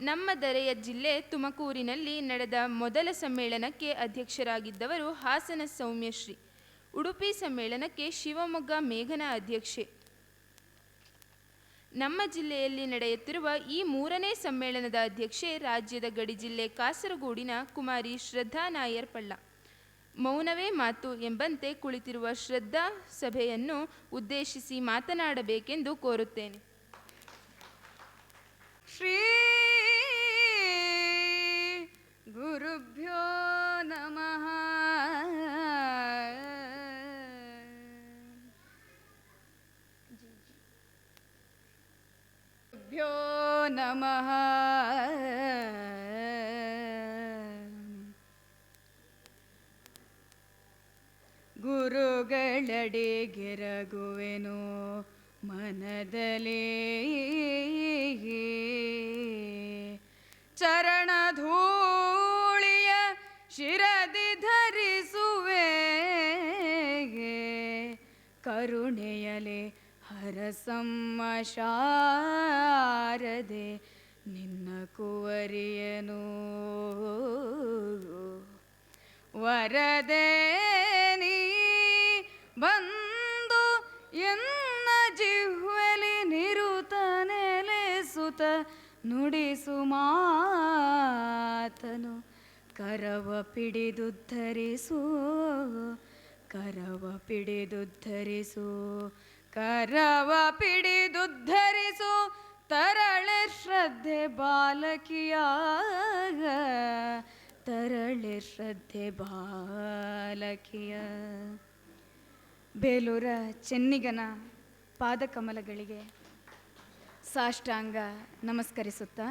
ನಮ್ಮ ದರೆಯ ಜಿಲ್ಲೆ ತುಮಕೂರಿನಲ್ಲಿ ನಡೆದ ಮೊದಲ ಸಮ್ಮೇಳನಕ್ಕೆ ಅಧ್ಯಕ್ಷರಾಗಿದ್ದವರು ಹಾಸನ ಸೌಮ್ಯಶ್ರೀ. ಉಡುಪಿ ಸಮ್ಮೇಳನಕ್ಕೆ ಶಿವಮೊಗ್ಗ ಮೇಘನಾ ಅಧ್ಯಕ್ಷೆ. ನಮ್ಮ ಜಿಲ್ಲೆಯಲ್ಲಿ ನಡೆಯುತ್ತಿರುವ ಈ 3ನೇ ಸಮ್ಮೇಳನದ ಅಧ್ಯಕ್ಷೆ ರಾಜ್ಯದ ಗಡಿ ಜಿಲ್ಲೆ ಕಾಸರಗೋಡಿನ ಕುಮಾರಿ ಶ್ರದ್ಧಾ ನಾಯರ್ ಪಳ್ಳ. ಮೌನವೇ ಮಾತು ಎಂಬಂತೆ ಕುಳಿತಿರುವ ಶ್ರದ್ಧಾ ಸಭೆಯನ್ನು ಉದ್ದೇಶಿಸಿ ಮಾತನಾಡಬೇಕೆಂದು ಕೋರುತ್ತೇನೆ. ಶ್ರೀ ಗುರುಭ್ಯೋ ನಮಃ. ಗುರುಭ್ಯೋ ನಮಃ. ಗುರುಗಳಡೆಗೆರಗುವೆನು ಮನದಲೇ, ಚರಣಧೂಳಿಯ ಶಿರದಿ ಧರಿಸುವೆ, ಕರುಣೆಯಲೆ ಹರಸಮ್ಮ ಶಾರದೆ ನಿನ್ನ ಕುವರಿಯನು. ವರದೆ ನೀ ಬಂದು ಎನ್ನ ಜಿಹ್ವಲಿ ನಿರುತ ನೆಲೆಸುತ ನುಡಿಸು ಮಾತನು, ಕರವ ಪಿಡಿದುದ್ಧರಿಸು, ಕರವ ಪಿಡಿದುದ್ಧರಿಸು, ಕರವ ಪಿಡಿದುದ್ಧರಿಸು, ತರಳೆ ಶ್ರದ್ಧೆ ಬಾಲಕಿಯ, ತರಳೆ ಶ್ರದ್ಧೆ ಬಾಲಕಿಯ. ಬೇಲೂರ ಚೆನ್ನಿಗನ ಪಾದಕಮಲಗಳಿಗೆ ಸಾಷ್ಟಾಂಗ ನಮಸ್ಕರಿಸುತ್ತಾ,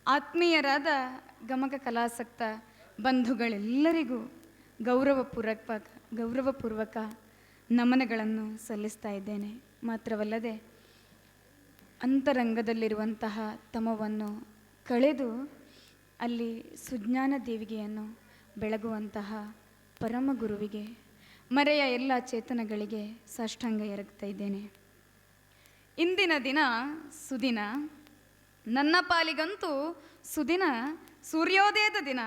ಆತ್ಮೀಯರಾದ ಗಮಕ ಕಲಾಸಕ್ತ ಬಂಧುಗಳೆಲ್ಲರಿಗೂ ಗೌರವಪೂರ್ವಕ ನಮನಗಳನ್ನು ಸಲ್ಲಿಸ್ತಾ ಇದ್ದೇನೆ. ಮಾತ್ರವಲ್ಲದೆ ಅಂತರಂಗದಲ್ಲಿರುವಂತಹ ತಮವನ್ನು ಕಳೆದು ಅಲ್ಲಿ ಸುಜ್ಞಾನ ದೇವಿಗೆಯನ್ನು ಬೆಳಗುವಂತಹ ಪರಮ ಗುರುವಿಗೆ, ಮರೆಯ ಎಲ್ಲ ಚೇತನಗಳಿಗೆ ಸಾಷ್ಟಾಂಗ ಎರಗ್ತಾ ಇದ್ದೇನೆ. ಇಂದಿನ ದಿನ ಸುದಿನ, ನನ್ನ ಪಾಲಿಗಂತೂ ಸುದಿನ ಸೂರ್ಯೋದಯದ ದಿನ.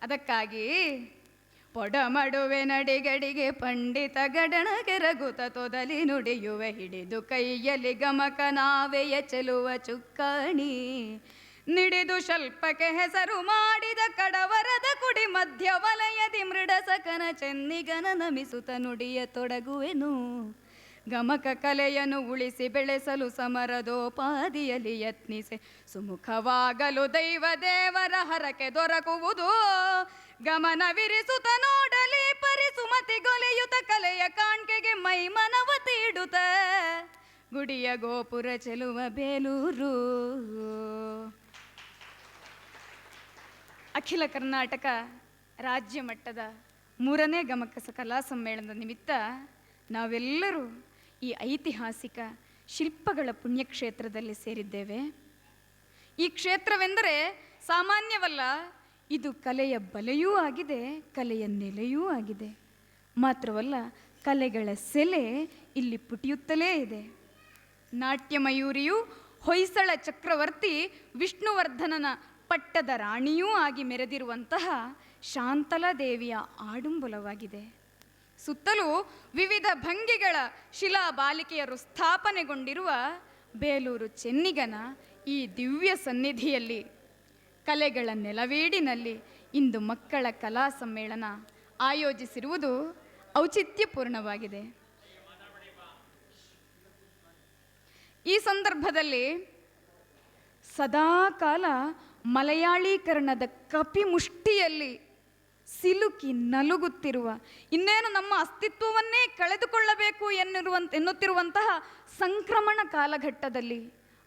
ಅದಕ್ಕಾಗಿ ಪೊಡಮಡುವೆ ನಡಿಗಡಿಗೆ ಪಂಡಿತ ಗಡಣಗೆರಗುತ ತೊದಲಿ ನುಡಿಯುವೆ, ಹಿಡಿದು ಕೈಯಲ್ಲಿ ಗಮಕ ನಾವೆಯ ಚೆಲುವ ಚುಕ್ಕಾಣಿ, ನಿಡಿದು ಶಲ್ಪಕ್ಕೆ ಹೆಸರು ಮಾಡಿದ ಕಡವರದ ಕುಡಿ ಮಧ್ಯ ವಲಯದಿ ಮೃಡಸಕನ ಚೆನ್ನಿಗನ ನಮಿಸುತ್ತ ನುಡಿಯ ತೊಡಗುವೆನು. ಗಮಕ ಕಲೆಯನ್ನು ಉಳಿಸಿ ಬೆಳೆಸಲು ಸಮರದೋಪಾದಿಯಲ್ಲಿ ಯತ್ನಿಸೆ, ಸುಮುಖವಾಗಲು ದೈವ ದೇವರ ಹರಕೆ ದೊರಕುವುದು. ಗಮನವಿರಿಸುತ್ತ ನೋಡಲಿ ಪರಿಸುಮತಿಗೊಲೆಯುತ ಕಲೆಯ ಕಾಣ್ಕೆಗೆ ಮೈ ಮನವತಿ ಇಡುತ್ತ, ಗುಡಿಯ ಗೋಪುರ ಚೆಲುವ ಬೇಲೂರು. ಅಖಿಲ ಕರ್ನಾಟಕ ರಾಜ್ಯ ಮಟ್ಟದ 3ನೇ ಗಮಕ ಕಲಾ ಸಮ್ಮೇಳನದ ನಿಮಿತ್ತ ನಾವೆಲ್ಲರೂ ಈ ಐತಿಹಾಸಿಕ ಶಿಲ್ಪಗಳ ಪುಣ್ಯಕ್ಷೇತ್ರದಲ್ಲಿ ಸೇರಿದ್ದೇವೆ. ಈ ಕ್ಷೇತ್ರವೆಂದರೆ ಸಾಮಾನ್ಯವಲ್ಲ, ಇದು ಕಲೆಯ ಬಲೆಯೂ ಆಗಿದೆ, ಕಲೆಯ ನೆಲೆಯೂ ಆಗಿದೆ. ಮಾತ್ರವಲ್ಲ, ಕಲೆಗಳ ಸೆಲೆ ಇಲ್ಲಿ ಪುಟಿಯುತ್ತಲೇ ಇದೆ. ನಾಟ್ಯಮಯೂರಿಯೂ ಹೊಯ್ಸಳ ಚಕ್ರವರ್ತಿ ವಿಷ್ಣುವರ್ಧನನ ಪಟ್ಟದ ರಾಣಿಯೂ ಆಗಿ ಮೆರೆದಿರುವಂತಹ ಶಾಂತಲಾದೇವಿಯ ಆಡುಂಬುಲವಾಗಿದೆ. ಸುತ್ತಲೂ ವಿವಿಧ ಭಂಗಿಗಳ ಶಿಲಾ ಬಾಲಿಕೆಯರು ಸ್ಥಾಪನೆಗೊಂಡಿರುವ ಬೇಲೂರು ಚೆನ್ನಿಗನ ಈ ದಿವ್ಯ ಸನ್ನಿಧಿಯಲ್ಲಿ, ಕಲೆಗಳ ನೆಲವೀಡಿನಲ್ಲಿ ಇಂದು ಮಕ್ಕಳ ಕಲಾ ಸಮ್ಮೇಳನ ಆಯೋಜಿಸಿರುವುದು ಔಚಿತ್ಯಪೂರ್ಣವಾಗಿದೆ. ಈ ಸಂದರ್ಭದಲ್ಲಿ ಸದಾಕಾಲ ಮಲಯಾಳೀಕರಣದ ಕಪಿಮುಷ್ಟಿಯಲ್ಲಿ ಸಿಲುಕಿ ನಲುಗುತ್ತಿರುವ, ಇನ್ನೇನು ನಮ್ಮ ಅಸ್ತಿತ್ವವನ್ನೇ ಕಳೆದುಕೊಳ್ಳಬೇಕು ಎನ್ನುತ್ತಿರುವಂತಹ ಸಂಕ್ರಮಣ ಕಾಲಘಟ್ಟದಲ್ಲಿ,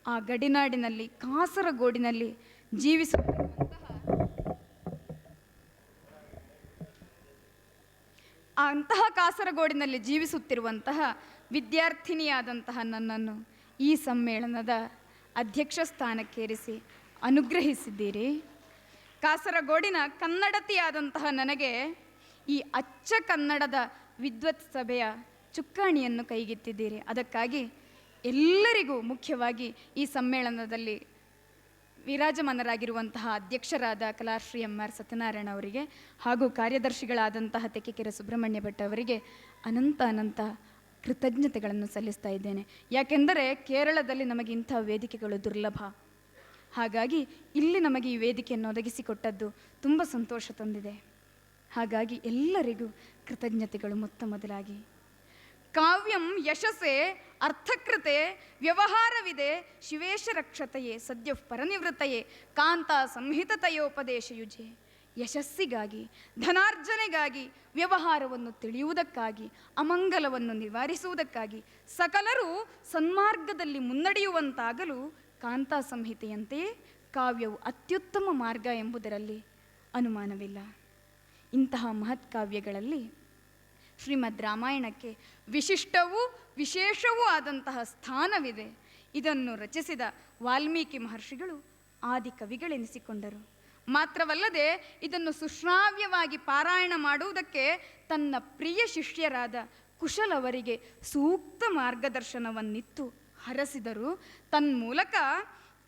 ಆ ಗಡಿನಾಡಿನಲ್ಲಿ ಕಾಸರಗೋಡಿನಲ್ಲಿ ಜೀವಿಸುತ್ತಿರುವಂತಹ ವಿದ್ಯಾರ್ಥಿನಿಯಾದಂತಹ ನನ್ನನ್ನು ಈ ಸಮ್ಮೇಳನದ ಅಧ್ಯಕ್ಷ ಸ್ಥಾನಕ್ಕೇರಿಸಿ ಅನುಗ್ರಹಿಸಿದ್ದೀರಿ. ಕಾಸರಗೋಡಿನ ಕನ್ನಡತಿಯಾದಂತಹ ನನಗೆ ಈ ಅಚ್ಚ ಕನ್ನಡದ ವಿದ್ವತ್ ಸಭೆಯ ಚುಕ್ಕಾಣಿಯನ್ನು ಕೈಗೆತ್ತಿದ್ದೀರಿ. ಅದಕ್ಕಾಗಿ ಎಲ್ಲರಿಗೂ, ಮುಖ್ಯವಾಗಿ ಈ ಸಮ್ಮೇಳನದಲ್ಲಿ ವಿರಾಜಮಾನರಾಗಿರುವಂತಹ ಅಧ್ಯಕ್ಷರಾದ ಕಲಾಶ್ರೀ ಎಂ.ಆರ್. ಸತ್ಯನಾರಾಯಣ ಅವರಿಗೆ ಹಾಗೂ ಕಾರ್ಯದರ್ಶಿಗಳಾದಂತಹ ತೆಕ್ಕೆಕೆರೆ ಸುಬ್ರಹ್ಮಣ್ಯ ಭಟ್ ಅವರಿಗೆ ಅನಂತ ಕೃತಜ್ಞತೆಗಳನ್ನು ಸಲ್ಲಿಸ್ತಾ ಇದ್ದೇನೆ. ಯಾಕೆಂದರೆ ಕೇರಳದಲ್ಲಿ ನಮಗೆ ಇಂಥ ವೇದಿಕೆಗಳು ದುರ್ಲಭ. ಹಾಗಾಗಿ ಇಲ್ಲಿ ನಮಗೆ ಈ ವೇದಿಕೆಯನ್ನು ಒದಗಿಸಿಕೊಟ್ಟದ್ದು ತುಂಬ ಸಂತೋಷ ತಂದಿದೆ. ಹಾಗಾಗಿ ಎಲ್ಲರಿಗೂ ಕೃತಜ್ಞತೆಗಳು ಮೊದಲಾಗಿ. ಕಾವ್ಯಂ ಯಶಸ್ಸೆ ಅರ್ಥಕೃತೆ ವ್ಯವಹಾರವಿದೆ ಶಿವೇಶ ರಕ್ಷತೆಯೇ ಸದ್ಯ ಪರನಿವೃತ್ತಯೇ ಕಾಂತ ಸಂಹಿತತೆಯೋಪದೇಶಯುಜೆ. ಯಶಸ್ಸಿಗಾಗಿ, ಧನಾರ್ಜನೆಗಾಗಿ, ವ್ಯವಹಾರವನ್ನು ತಿಳಿಯುವುದಕ್ಕಾಗಿ, ಅಮಂಗಲವನ್ನು ನಿವಾರಿಸುವುದಕ್ಕಾಗಿ, ಸಕಲರು ಸನ್ಮಾರ್ಗದಲ್ಲಿ ಮುನ್ನಡೆಯುವಂತಾಗಲು ಕಾಂತಾ ಸಂಹಿತೆಯಂತೆಯೇ ಕಾವ್ಯವು ಅತ್ಯುತ್ತಮ ಮಾರ್ಗ ಎಂಬುದರಲ್ಲಿ ಅನುಮಾನವಿಲ್ಲ. ಇಂತಹ ಮಹತ್ ಕಾವ್ಯಗಳಲ್ಲಿ ಶ್ರೀಮದ್ ರಾಮಾಯಣಕ್ಕೆ ವಿಶಿಷ್ಟವೂ ವಿಶೇಷವೂ ಆದಂತಹ ಸ್ಥಾನವಿದೆ. ಇದನ್ನು ರಚಿಸಿದ ವಾಲ್ಮೀಕಿ ಮಹರ್ಷಿಗಳು ಆದಿ ಕವಿಗಳೆನಿಸಿಕೊಂಡರು. ಮಾತ್ರವಲ್ಲದೆ ಇದನ್ನು ಸುಶ್ರಾವ್ಯವಾಗಿ ಪಾರಾಯಣ ಮಾಡುವುದಕ್ಕೆ ತನ್ನ ಪ್ರಿಯ ಶಿಷ್ಯರಾದ ಕುಶಲವರಿಗೆ ಸೂಕ್ತ ಮಾರ್ಗದರ್ಶನವನ್ನಿತ್ತು ಹರಸಿದರು. ತನ್ಮೂಲಕ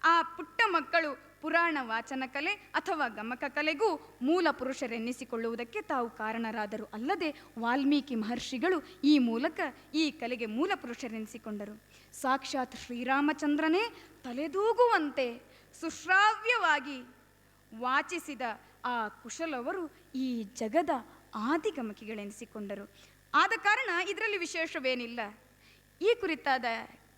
ಆ ಪುಟ್ಟ ಮಕ್ಕಳು ಪುರಾಣ ವಾಚನ ಕಲೆ ಅಥವಾ ಗಮಕ ಕಲೆಗೂ ಮೂಲ ಪುರುಷರೆನ್ನಿಸಿಕೊಳ್ಳುವುದಕ್ಕೆ ತಾವು ಕಾರಣರಾದರು. ಅಲ್ಲದೆ ವಾಲ್ಮೀಕಿ ಮಹರ್ಷಿಗಳು ಈ ಮೂಲಕ ಈ ಕಲೆಗೆ ಮೂಲ ಪುರುಷರೆನಿಸಿಕೊಂಡರು. ಸಾಕ್ಷಾತ್ ಶ್ರೀರಾಮಚಂದ್ರನೇ ತಲೆದೂಗುವಂತೆ ಸುಶ್ರಾವ್ಯವಾಗಿ ವಾಚಿಸಿದ ಆ ಕುಶಲವರು ಈ ಜಗದ ಆದಿಗಮಕಿಗಳೆನಿಸಿಕೊಂಡರು. ಆದ ಕಾರಣ ಇದರಲ್ಲಿ ವಿಶೇಷವೇನಿಲ್ಲ. ಈ ಕುರಿತಾದ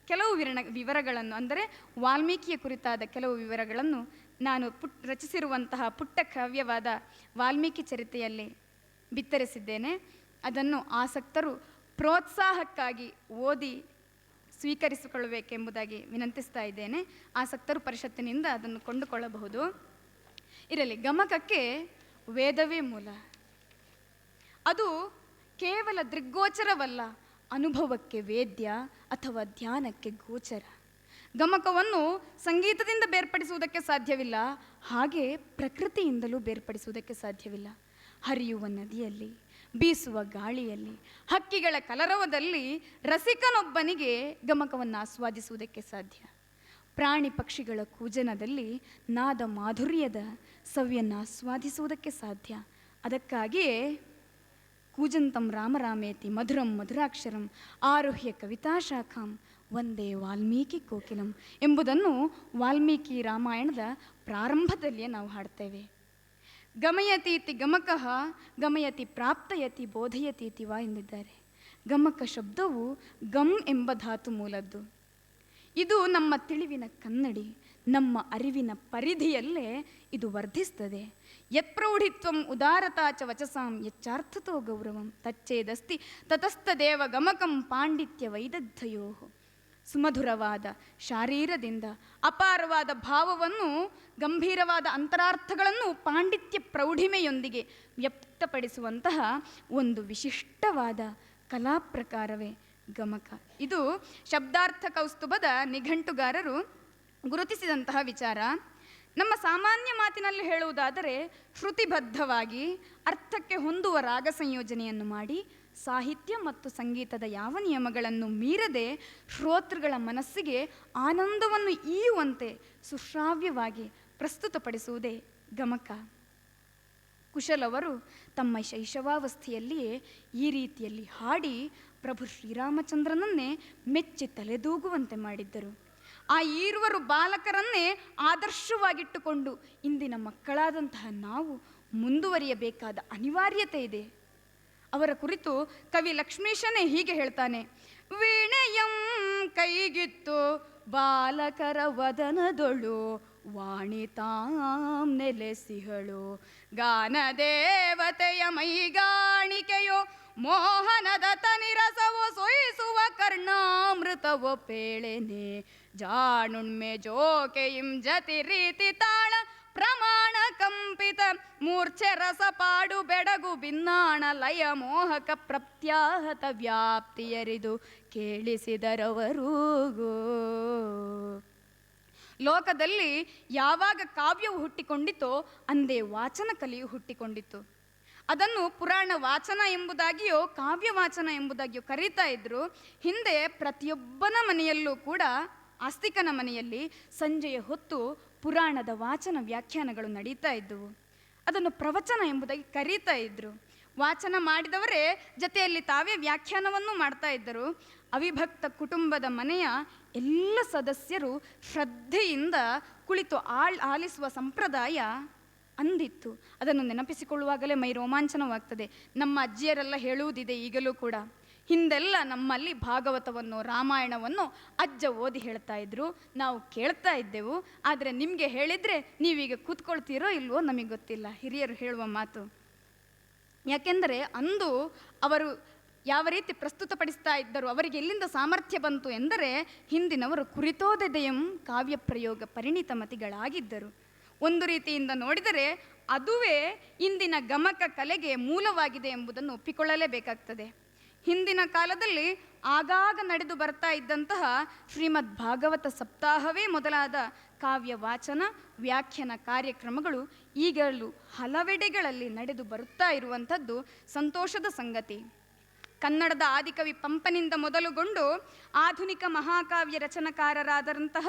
ಕೆಲವು ವಿವರಗಳನ್ನು, ಅಂದರೆ ವಾಲ್ಮೀಕಿಯ ಕುರಿತಾದ ಕೆಲವು ವಿವರಗಳನ್ನು ನಾನು ರಚಿಸಿರುವಂತಹ ಪುಟ್ಟ ಕಾವ್ಯವಾದ ವಾಲ್ಮೀಕಿ ಚರಿತೆಯಲ್ಲಿ ಬಿತ್ತರಿಸಿದ್ದೇನೆ. ಅದನ್ನು ಆಸಕ್ತರು ಪ್ರೋತ್ಸಾಹಕ್ಕಾಗಿ ಓದಿ ಸ್ವೀಕರಿಸಿಕೊಳ್ಳಬೇಕೆಂಬುದಾಗಿ ವಿನಂತಿಸ್ತಾ ಇದ್ದೇನೆ. ಆಸಕ್ತರು ಪರಿಷತ್ತಿನಿಂದ ಅದನ್ನು ಕೊಂಡುಕೊಳ್ಳಬಹುದು. ಇರಲಿ, ಗಮಕಕ್ಕೆ ವೇದವೇ ಮೂಲ. ಅದು ಕೇವಲ ದೃಗ್ಗೋಚರವಲ್ಲ, ಅನುಭವಕ್ಕೆ ವೇದ್ಯ ಅಥವಾ ಧ್ಯಾನಕ್ಕೆ ಗೋಚರ. ಗಮಕವನ್ನು ಸಂಗೀತದಿಂದ ಬೇರ್ಪಡಿಸುವುದಕ್ಕೆ ಸಾಧ್ಯವಿಲ್ಲ, ಹಾಗೆ ಪ್ರಕೃತಿಯಿಂದಲೂ ಬೇರ್ಪಡಿಸುವುದಕ್ಕೆ ಸಾಧ್ಯವಿಲ್ಲ. ಹರಿಯುವ ನದಿಯಲ್ಲಿ, ಬೀಸುವ ಗಾಳಿಯಲ್ಲಿ, ಹಕ್ಕಿಗಳ ಕಲರವದಲ್ಲಿ ರಸಿಕನೊಬ್ಬನಿಗೆ ಗಮಕವನ್ನು ಆಸ್ವಾದಿಸುವುದಕ್ಕೆ ಸಾಧ್ಯ. ಪ್ರಾಣಿ ಪಕ್ಷಿಗಳ ಕೂಜನದಲ್ಲಿ ನಾದ ಮಾಧುರ್ಯದ ಸವಿಯನ್ನು ಆಸ್ವಾದಿಸುವುದಕ್ಕೆ ಸಾಧ್ಯ. ಅದಕ್ಕಾಗಿಯೇ ಕೂಜಂತಂ ರಾಮರಾಮೇತಿ ಮಧುರಂ ಮಧುರಾಕ್ಷರಂ ಆರುಹ್ಯ ಕವಿತಾಶಾಖಾಂ ವಂದೇ ವಾಲ್ಮೀಕಿ ಕೋಕಿಲಂ ಎಂಬುದನ್ನು ವಾಲ್ಮೀಕಿ ರಾಮಾಯಣದ ಪ್ರಾರಂಭದಲ್ಲಿಯೇ ನಾವು ಹಾಡ್ತೇವೆ. ಗಮಯತೀತಿ ಗಮಕಃ ಗಮಯತಿ ಪ್ರಾಪ್ತಯತಿ ಬೋಧಯತೀತಿ ವಾ ಎಂದಿದ್ದಾರೆ. ಗಮಕ ಶಬ್ದವು ಗಮ್ ಎಂಬ ಧಾತು ಮೂಲದ್ದು. ಇದು ನಮ್ಮ ತಿಳಿವಿನ ಕನ್ನಡಿ, ನಮ್ಮ ಅರಿವಿನ ಪರಿಧಿಯಲ್ಲೇ ಇದು ವರ್ಧಿಸ್ತದೆ. ಯತ್ಪ್ರೌಢಿತ್ವಂ ಉದಾರತಾ ಚ ವಚಸಾಂ ಯಚ್ಚಾರ್ಥತೋ ಗೌರವಂ ತಚ್ಚೇದಸ್ತಿ ತತಸ್ತದೇವ ಗಮಕಂ ಪಾಂಡಿತ್ಯ ವೈದಗ್ಧಯೋ. ಸುಮಧುರವಾದ ಶಾರೀರದಿಂದ ಅಪಾರವಾದ ಭಾವವನ್ನು, ಗಂಭೀರವಾದ ಅಂತರಾರ್ಥಗಳನ್ನು ಪಾಂಡಿತ್ಯ ಪ್ರೌಢಿಮೆಯೊಂದಿಗೆ ವ್ಯಕ್ತಪಡಿಸುವಂತಹ ಒಂದು ವಿಶಿಷ್ಟವಾದ ಕಲಾ ಪ್ರಕಾರವೇ ಗಮಕ. ಇದು ಶಬ್ದಾರ್ಥ ಕೌಸ್ತುಭದ ನಿಘಂಟುಗಾರರು ಗುರುತಿಸಿದಂತಹ ವಿಚಾರ. ನಮ್ಮ ಸಾಮಾನ್ಯ ಮಾತಿನಲ್ಲಿ ಹೇಳುವುದಾದರೆ ಶ್ರುತಿಬದ್ಧವಾಗಿ ಅರ್ಥಕ್ಕೆ ಹೊಂದುವ ರಾಗ ಸಂಯೋಜನೆಯನ್ನು ಮಾಡಿ ಸಾಹಿತ್ಯ ಮತ್ತು ಸಂಗೀತದ ಯಾವ ನಿಯಮಗಳನ್ನು ಮೀರದೆ ಶ್ರೋತೃಗಳ ಮನಸ್ಸಿಗೆ ಆನಂದವನ್ನು ಈಯುವಂತೆ ಸುಶ್ರಾವ್ಯವಾಗಿ ಪ್ರಸ್ತುತಪಡಿಸುವುದೇ ಗಮಕ. ಕುಶಲವರು ತಮ್ಮ ಶೈಶವಾವಸ್ಥೆಯಲ್ಲಿಯೇ ಈ ರೀತಿಯಲ್ಲಿ ಹಾಡಿ ಪ್ರಭು ಶ್ರೀರಾಮಚಂದ್ರನನ್ನೇ ಮೆಚ್ಚಿ ತಲೆದೂಗುವಂತೆ ಮಾಡಿದ್ದರು. ಆ ಈರುವರು ಬಾಲಕರನ್ನೇ ಆದರ್ಶವಾಗಿಟ್ಟುಕೊಂಡು ಇಂದಿನ ಮಕ್ಕಳಾದಂತಹ ನಾವು ಮುಂದುವರಿಯಬೇಕಾದ ಅನಿವಾರ್ಯತೆ ಇದೆ. ಅವರ ಕುರಿತು ಕವಿ ಲಕ್ಷ್ಮೀಶನೇ ಹೀಗೆ ಹೇಳ್ತಾನೆ: ವೀಣೆಯಂ ಕೈಗಿತ್ತು ಬಾಲಕರ ವದನದೊಳು ವಾಣಿತಾಂ ನೆಲೆಸಿಹಳು ಗಾನ ದೇವತೆಯ ಮೈಗಾಣಿಕೆಯೋ ಮೋಹನದ ತನಿರಸವೋ ಸೊಯಿಸುವ ಕರ್ಣಾಮೃತವೋ ಪೇಳೆನೆ ಜಾಣುಣ್ಮೆ ಜೋಕೆಯಿಂ ಜತಿ ರೀತಿ ತಾಳ ಪ್ರಮಾಣ ಕಂಪಿತ ಮೂರ್ಛೆ ರಸ ಪಾಡು ಬೆಡಗು ಭಿನ್ನಾಣ ಲಯ ಮೋಹಕ ಪ್ರತ್ಯಾಹತ ವ್ಯಾಪ್ತಿಯರಿದು ಕೇಳಿಸಿದರವರು. ಲೋಕದಲ್ಲಿ ಯಾವಾಗ ಕಾವ್ಯವು ಹುಟ್ಟಿಕೊಂಡಿತೋ ಅಂದೇ ವಾಚನ ಕಲೆಯು ಹುಟ್ಟಿಕೊಂಡಿತು. ಅದನ್ನು ಪುರಾಣ ವಾಚನ ಎಂಬುದಾಗಿಯೋ ಕಾವ್ಯ ವಾಚನ ಎಂಬುದಾಗಿಯೋ ಕರೀತಾ ಇದ್ರು. ಹಿಂದೆ ಪ್ರತಿಯೊಬ್ಬನ ಮನೆಯಲ್ಲೂ ಕೂಡ, ಆಸ್ತಿಕನ ಮನೆಯಲ್ಲಿ ಸಂಜೆಯ ಹೊತ್ತು ಪುರಾಣದ ವಾಚನ ವ್ಯಾಖ್ಯಾನಗಳು ನಡೀತಾ ಇದ್ದವು. ಅದನ್ನು ಪ್ರವಚನ ಎಂಬುದಾಗಿ ಕರೀತಾ ಇದ್ದರು. ವಾಚನ ಮಾಡಿದವರೇ ಜೊತೆಯಲ್ಲಿ ತಾವೇ ವ್ಯಾಖ್ಯಾನವನ್ನು ಮಾಡ್ತಾ ಇದ್ದರು. ಅವಿಭಕ್ತ ಕುಟುಂಬದ ಮನೆಯ ಎಲ್ಲ ಸದಸ್ಯರು ಶ್ರದ್ಧೆಯಿಂದ ಕುಳಿತು ಆಲಿಸುವ ಸಂಪ್ರದಾಯ ಅಂದಿತ್ತು. ಅದನ್ನು ನೆನಪಿಸಿಕೊಳ್ಳುವಾಗಲೇ ಮೈ ರೋಮಾಂಚನವಾಗ್ತದೆ. ನಮ್ಮ ಅಜ್ಜಿಯರೆಲ್ಲ ಹೇಳುವುದಿದೆ ಈಗಲೂ ಕೂಡ. ಹಿಂದೆಲ್ಲ ನಮ್ಮಲ್ಲಿ ಭಾಗವತವನ್ನು ರಾಮಾಯಣವನ್ನು ಅಜ್ಜ ಓದಿ ಹೇಳ್ತಾ ಇದ್ರು, ನಾವು ಕೇಳ್ತಾ ಇದ್ದೆವು. ಆದರೆ ನಿಮಗೆ ಹೇಳಿದರೆ ನೀವೀಗ ಕೂತ್ಕೊಳ್ತೀರೋ ಇಲ್ವೋ ನಮಗೆ ಗೊತ್ತಿಲ್ಲ, ಹಿರಿಯರು ಹೇಳುವ ಮಾತು. ಯಾಕೆಂದರೆ ಅಂದು ಅವರು ಯಾವ ರೀತಿ ಪ್ರಸ್ತುತಪಡಿಸ್ತಾ ಇದ್ದರು, ಅವರಿಗೆ ಎಲ್ಲಿಂದ ಸಾಮರ್ಥ್ಯ ಬಂತು ಎಂದರೆ ಹಿಂದಿನವರು ಕುರಿತೋದೆದೆಯಂ ಕಾವ್ಯ ಪ್ರಯೋಗ ಪರಿಣಿತ ಮತಿಗಳಾಗಿದ್ದರು. ಒಂದು ರೀತಿಯಿಂದ ನೋಡಿದರೆ ಅದುವೇ ಇಂದಿನ ಗಮಕ ಕಲೆಗೆ ಮೂಲವಾಗಿದೆ ಎಂಬುದನ್ನು ಒಪ್ಪಿಕೊಳ್ಳಲೇಬೇಕಾಗ್ತದೆ. ಹಿಂದಿನ ಕಾಲದಲ್ಲಿ ಆಗಾಗ ನಡೆದು ಬರ್ತಾ ಇದ್ದಂತಹ ಶ್ರೀಮದ್ ಭಾಗವತ ಸಪ್ತಾಹವೇ ಮೊದಲಾದ ಕಾವ್ಯ ವಾಚನ ವ್ಯಾಖ್ಯಾನ ಕಾರ್ಯಕ್ರಮಗಳು ಈಗಲೂ ಹಲವೆಡೆಗಳಲ್ಲಿ ನಡೆದು ಬರುತ್ತಾ ಇರುವಂಥದ್ದು ಸಂತೋಷದ ಸಂಗತಿ. ಕನ್ನಡದ ಆದಿಕವಿ ಪಂಪನಿಂದ ಮೊದಲುಗೊಂಡು ಆಧುನಿಕ ಮಹಾಕಾವ್ಯ ರಚನಕಾರರಾದಂತಹ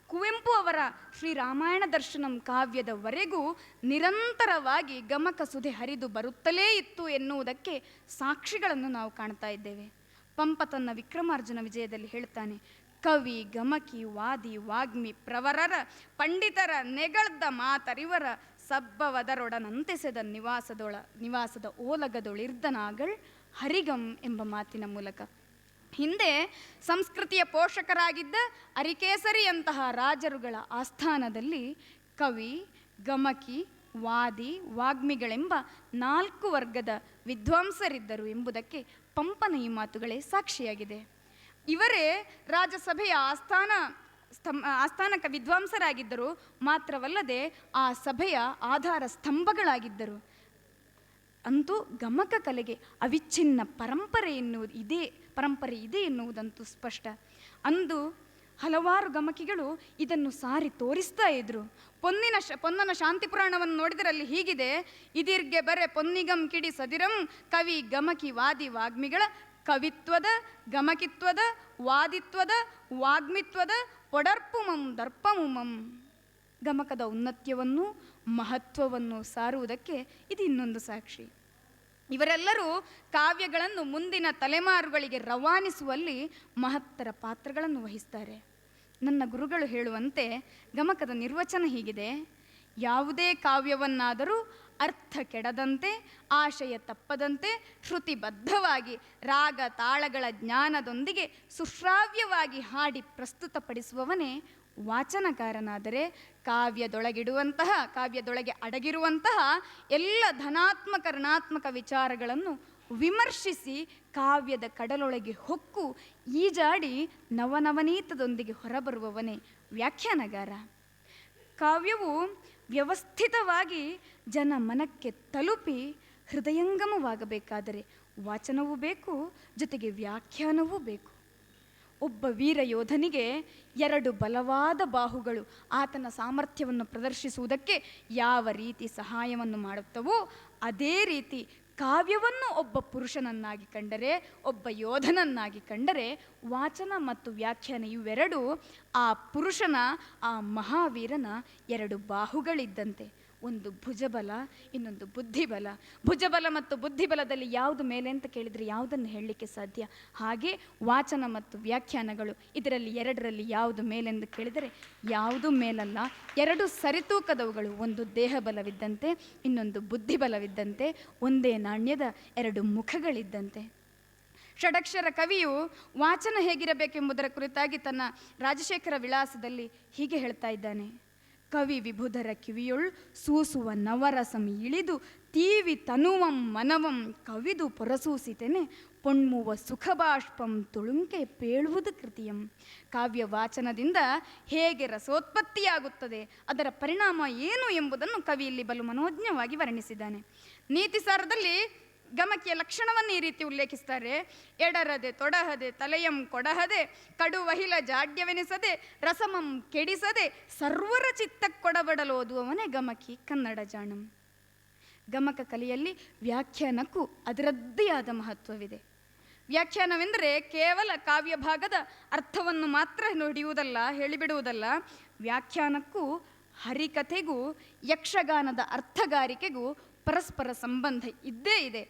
ಕುವೆಂಪು ಅವರ ಶ್ರೀರಾಮಾಯಣ ದರ್ಶನಂ ಕಾವ್ಯದವರೆಗೂ ನಿರಂತರವಾಗಿ ಗಮಕ ಸುಧೆ ಹರಿದು ಬರುತ್ತಲೇ ಇತ್ತು ಎನ್ನುವುದಕ್ಕೆ ಸಾಕ್ಷಿಗಳನ್ನು ನಾವು ಕಾಣ್ತಾ ಇದ್ದೇವೆ. ಪಂಪ ತನ್ನ ವಿಕ್ರಮಾರ್ಜುನ ವಿಜಯದಲ್ಲಿ ಹೇಳ್ತಾನೆ, ಕವಿ ಗಮಕಿ ವಾದಿ ವಾಗ್ಮಿ ಪ್ರವರರ ಪಂಡಿತರ ನೆಗಳ್ದ ಮಾತರಿವರ ಸಬ್ಬವದರೊಡನಂತೆಸೆದ ನಿವಾಸದ ಓಲಗದೊಳಿರ್ದನಾಗಳ್ ಹರಿಗಂ ಎಂಬ ಮಾತಿನ ಮೂಲಕ. ಹಿಂದೆ ಸಂಸ್ಕೃತಿಯ ಪೋಷಕರಾಗಿದ್ದ ಅರಿಕೇಸರಿಯಂತಹ ರಾಜರುಗಳ ಆಸ್ಥಾನದಲ್ಲಿ ಕವಿ ಗಮಕಿ ವಾದಿ ವಾಗ್ಮಿಗಳೆಂಬ 4 ವರ್ಗದ ವಿದ್ವಾಂಸರಿದ್ದರು ಎಂಬುದಕ್ಕೆ ಪಂಪನ ಈ ಮಾತುಗಳೇ ಸಾಕ್ಷಿಯಾಗಿದೆ. ಇವರೇ ರಾಜಸಭೆಯ ಆಸ್ಥಾನಕ ವಿದ್ವಾಂಸರಾಗಿದ್ದರು. ಮಾತ್ರವಲ್ಲದೆ ಆ ಸಭೆಯ ಆಧಾರ ಸ್ತಂಭಗಳಾಗಿದ್ದರು. ಅಂತೂ ಗಮಕ ಕಲೆಗೆ ಅವಿಚ್ಛಿನ್ನ ಪರಂಪರೆ ಇದೆ ಎನ್ನುವುದಂತೂ ಸ್ಪಷ್ಟ. ಅಂದು ಹಲವಾರು ಗಮಕಿಗಳು ಇದನ್ನು ಸಾರಿ ತೋರಿಸ್ತಾ ಇದ್ರು. ಪೊನ್ನನ ಶಾಂತಿ ಪುರಾಣವನ್ನು ನೋಡಿದರೆ ಅಲ್ಲಿ ಹೀಗಿದೆ, ಇದಿರ್ಗೆ ಬರೆ ಪೊನ್ನಿಗಂ ಕಿಡಿ ಸದಿರಂ ಕವಿ ಗಮಕಿ ವಾದಿ ವಾಗ್ಮಿಗಳ ಕವಿತ್ವದ ಗಮಕಿತ್ವದ ವಾದಿತ್ವದ ವಾಗ್ಮಿತ್ವದ ಒಡರ್ಪುಮಂ ದರ್ಪಮುಮಂ. ಗಮಕದ ಔನ್ನತ್ಯವನ್ನು ಮಹತ್ವವನ್ನು ಸಾರುವುದಕ್ಕೆ ಇದು ಇನ್ನೊಂದು ಸಾಕ್ಷಿ. ಇವರೆಲ್ಲರೂ ಕಾವ್ಯಗಳನ್ನು ಮುಂದಿನ ತಲೆಮಾರುಗಳಿಗೆ ರವಾನಿಸುವಲ್ಲಿ ಮಹತ್ತರ ಪಾತ್ರಗಳನ್ನು ವಹಿಸ್ತಾರೆ. ನನ್ನ ಗುರುಗಳು ಹೇಳುವಂತೆ ಗಮಕದ ನಿರ್ವಚನ ಹೀಗಿದೆ: ಯಾವುದೇ ಕಾವ್ಯವನ್ನಾದರೂ ಅರ್ಥ ಕೆಡದಂತೆ, ಆಶಯ ತಪ್ಪದಂತೆ, ಶ್ರುತಿಬದ್ಧವಾಗಿ ರಾಗ ತಾಳಗಳ ಜ್ಞಾನದೊಂದಿಗೆ ಸುಶ್ರಾವ್ಯವಾಗಿ ಹಾಡಿ ಪ್ರಸ್ತುತಪಡಿಸುವವನೇ ವಾಚನಕಾರನಾದರೆ ಕಾವ್ಯದೊಳಗೆ ಅಡಗಿರುವಂತಹ ಎಲ್ಲ ಧನಾತ್ಮಕ ಋಣಾತ್ಮಕ ವಿಚಾರಗಳನ್ನು ವಿಮರ್ಶಿಸಿ ಕಾವ್ಯದ ಕಡಲೊಳಗೆ ಹೊಕ್ಕು ಈಜಾಡಿ ನವನವನೀತದೊಂದಿಗೆ ಹೊರಬರುವವನೇ ವ್ಯಾಖ್ಯಾನಗಾರ. ಕಾವ್ಯವು ವ್ಯವಸ್ಥಿತವಾಗಿ ಜನ ಮನಕ್ಕೆ ತಲುಪಿ ಹೃದಯಂಗಮವಾಗಬೇಕಾದರೆ ವಾಚನವೂ ಬೇಕು, ಜೊತೆಗೆ ವ್ಯಾಖ್ಯಾನವೂ ಬೇಕು. ಒಬ್ಬ ವೀರ ಯೋಧನಿಗೆ 2 ಬಲವಾದ ಬಾಹುಗಳು ಆತನ ಸಾಮರ್ಥ್ಯವನ್ನು ಪ್ರದರ್ಶಿಸುವುದಕ್ಕೆ ಯಾವ ರೀತಿ ಸಹಾಯವನ್ನು ಮಾಡುತ್ತವೋ ಅದೇ ರೀತಿ ಕಾವ್ಯವನ್ನು ಒಬ್ಬ ಪುರುಷನನ್ನಾಗಿ ಕಂಡರೆ, ಒಬ್ಬ ಯೋಧನನ್ನಾಗಿ ಕಂಡರೆ ವಾಚನ ಮತ್ತು ವ್ಯಾಖ್ಯಾನ ಇವೆರಡೂ ಆ ಪುರುಷನ, ಆ ಮಹಾವೀರನ 2 ಬಾಹುಗಳಿದ್ದಂತೆ. ಒಂದು ಭುಜಬಲ, ಇನ್ನೊಂದು ಬುದ್ಧಿಬಲ. ಭುಜಬಲ ಮತ್ತು ಬುದ್ಧಿಬಲದಲ್ಲಿ ಯಾವುದು ಮೇಲೆ ಅಂತ ಕೇಳಿದರೆ ಯಾವುದನ್ನು ಹೇಳಲಿಕ್ಕೆ ಸಾಧ್ಯ? ಹಾಗೆ ವಾಚನ ಮತ್ತು ವ್ಯಾಖ್ಯಾನಗಳು ಇದರಲ್ಲಿ 2ರಲ್ಲಿ ಯಾವುದು ಮೇಲೆಂದು ಕೇಳಿದರೆ ಯಾವುದು ಮೇಲಲ್ಲ. 2 ಸರಿತೂಕದವುಗಳು. ಒಂದು ದೇಹಬಲವಿದ್ದಂತೆ, ಇನ್ನೊಂದು ಬುದ್ಧಿಬಲವಿದ್ದಂತೆ, ಒಂದೇ ನಾಣ್ಯದ 2 ಮುಖಗಳಿದ್ದಂತೆ. ಷಡಕ್ಷರ ಕವಿಯು ವಾಚನ ಹೇಗಿರಬೇಕೆಂಬುದರ ಕುರಿತಾಗಿ ತನ್ನ ರಾಜಶೇಖರ ವಿಳಾಸದಲ್ಲಿ ಹೀಗೆ ಹೇಳ್ತಾ ಇದ್ದಾನೆ: ಕವಿ ವಿಭುಧರ ಕಿವಿಯೊಳ್ ಸೂಸುವ ನವರಸಂ ಇಳಿದು ತೀವಿ ತನುವಂ ಮನವಂ ಕವಿದು ಪೊರಸೂಸಿತೆನೆ ಪೊಣ್ಮುವ ಸುಖಬಾಷ್ಪಂ ತುಳುಂಕೆ ಪೇಳುವುದು ಕೃತಿಯಂ. ಕಾವ್ಯ ವಾಚನದಿಂದ ಹೇಗೆ ರಸೋತ್ಪತ್ತಿಯಾಗುತ್ತದೆ, ಅದರ ಪರಿಣಾಮ ಏನು ಎಂಬುದನ್ನು ಕವಿ ಇಲ್ಲಿ ಬಲು ಮನೋಜ್ಞವಾಗಿ ವರ್ಣಿಸಿದ್ದಾನೆ. ನೀತಿಸಾರದಲ್ಲಿ ಗಮಕಿಯ ಲಕ್ಷಣವನ್ನು ಈ ರೀತಿ ಉಲ್ಲೇಖಿಸ್ತಾರೆ: ಎಡರದೆ ತೊಡಹದೆ ತಲೆಯಂ ಕೊಡಹದೆ ಕಡುವಹಿಲ ಜಾಡ್ಯವೆನಿಸದೆ ರಸಮಂ ಕೆಡಿಸದೆ ಸರ್ವರ ಚಿತ್ತ ಕೊಡಬಡಲೋದುವವನೇ ಗಮಕಿ ಕನ್ನಡ ಜಾಣಂ. ಗಮಕ ಕಲೆಯಲ್ಲಿ ವ್ಯಾಖ್ಯಾನಕ್ಕೂ ಅದರದ್ದೇ ಆದ ಮಹತ್ವವಿದೆ. ವ್ಯಾಖ್ಯಾನವೆಂದರೆ ಕೇವಲ ಕಾವ್ಯ ಭಾಗದ ಅರ್ಥವನ್ನು ಮಾತ್ರ ನುಡಿಯುವುದಲ್ಲ, ಹೇಳಿಬಿಡುವುದಲ್ಲ. ವ್ಯಾಖ್ಯಾನಕ್ಕೂ ಹರಿಕಥೆಗೂ ಯಕ್ಷಗಾನದ ಅರ್ಥಗಾರಿಕೆಗೂ ಪರಸ್ಪರ ಸಂಬಂಧ ಇದ್ದೇ ಇದೆ.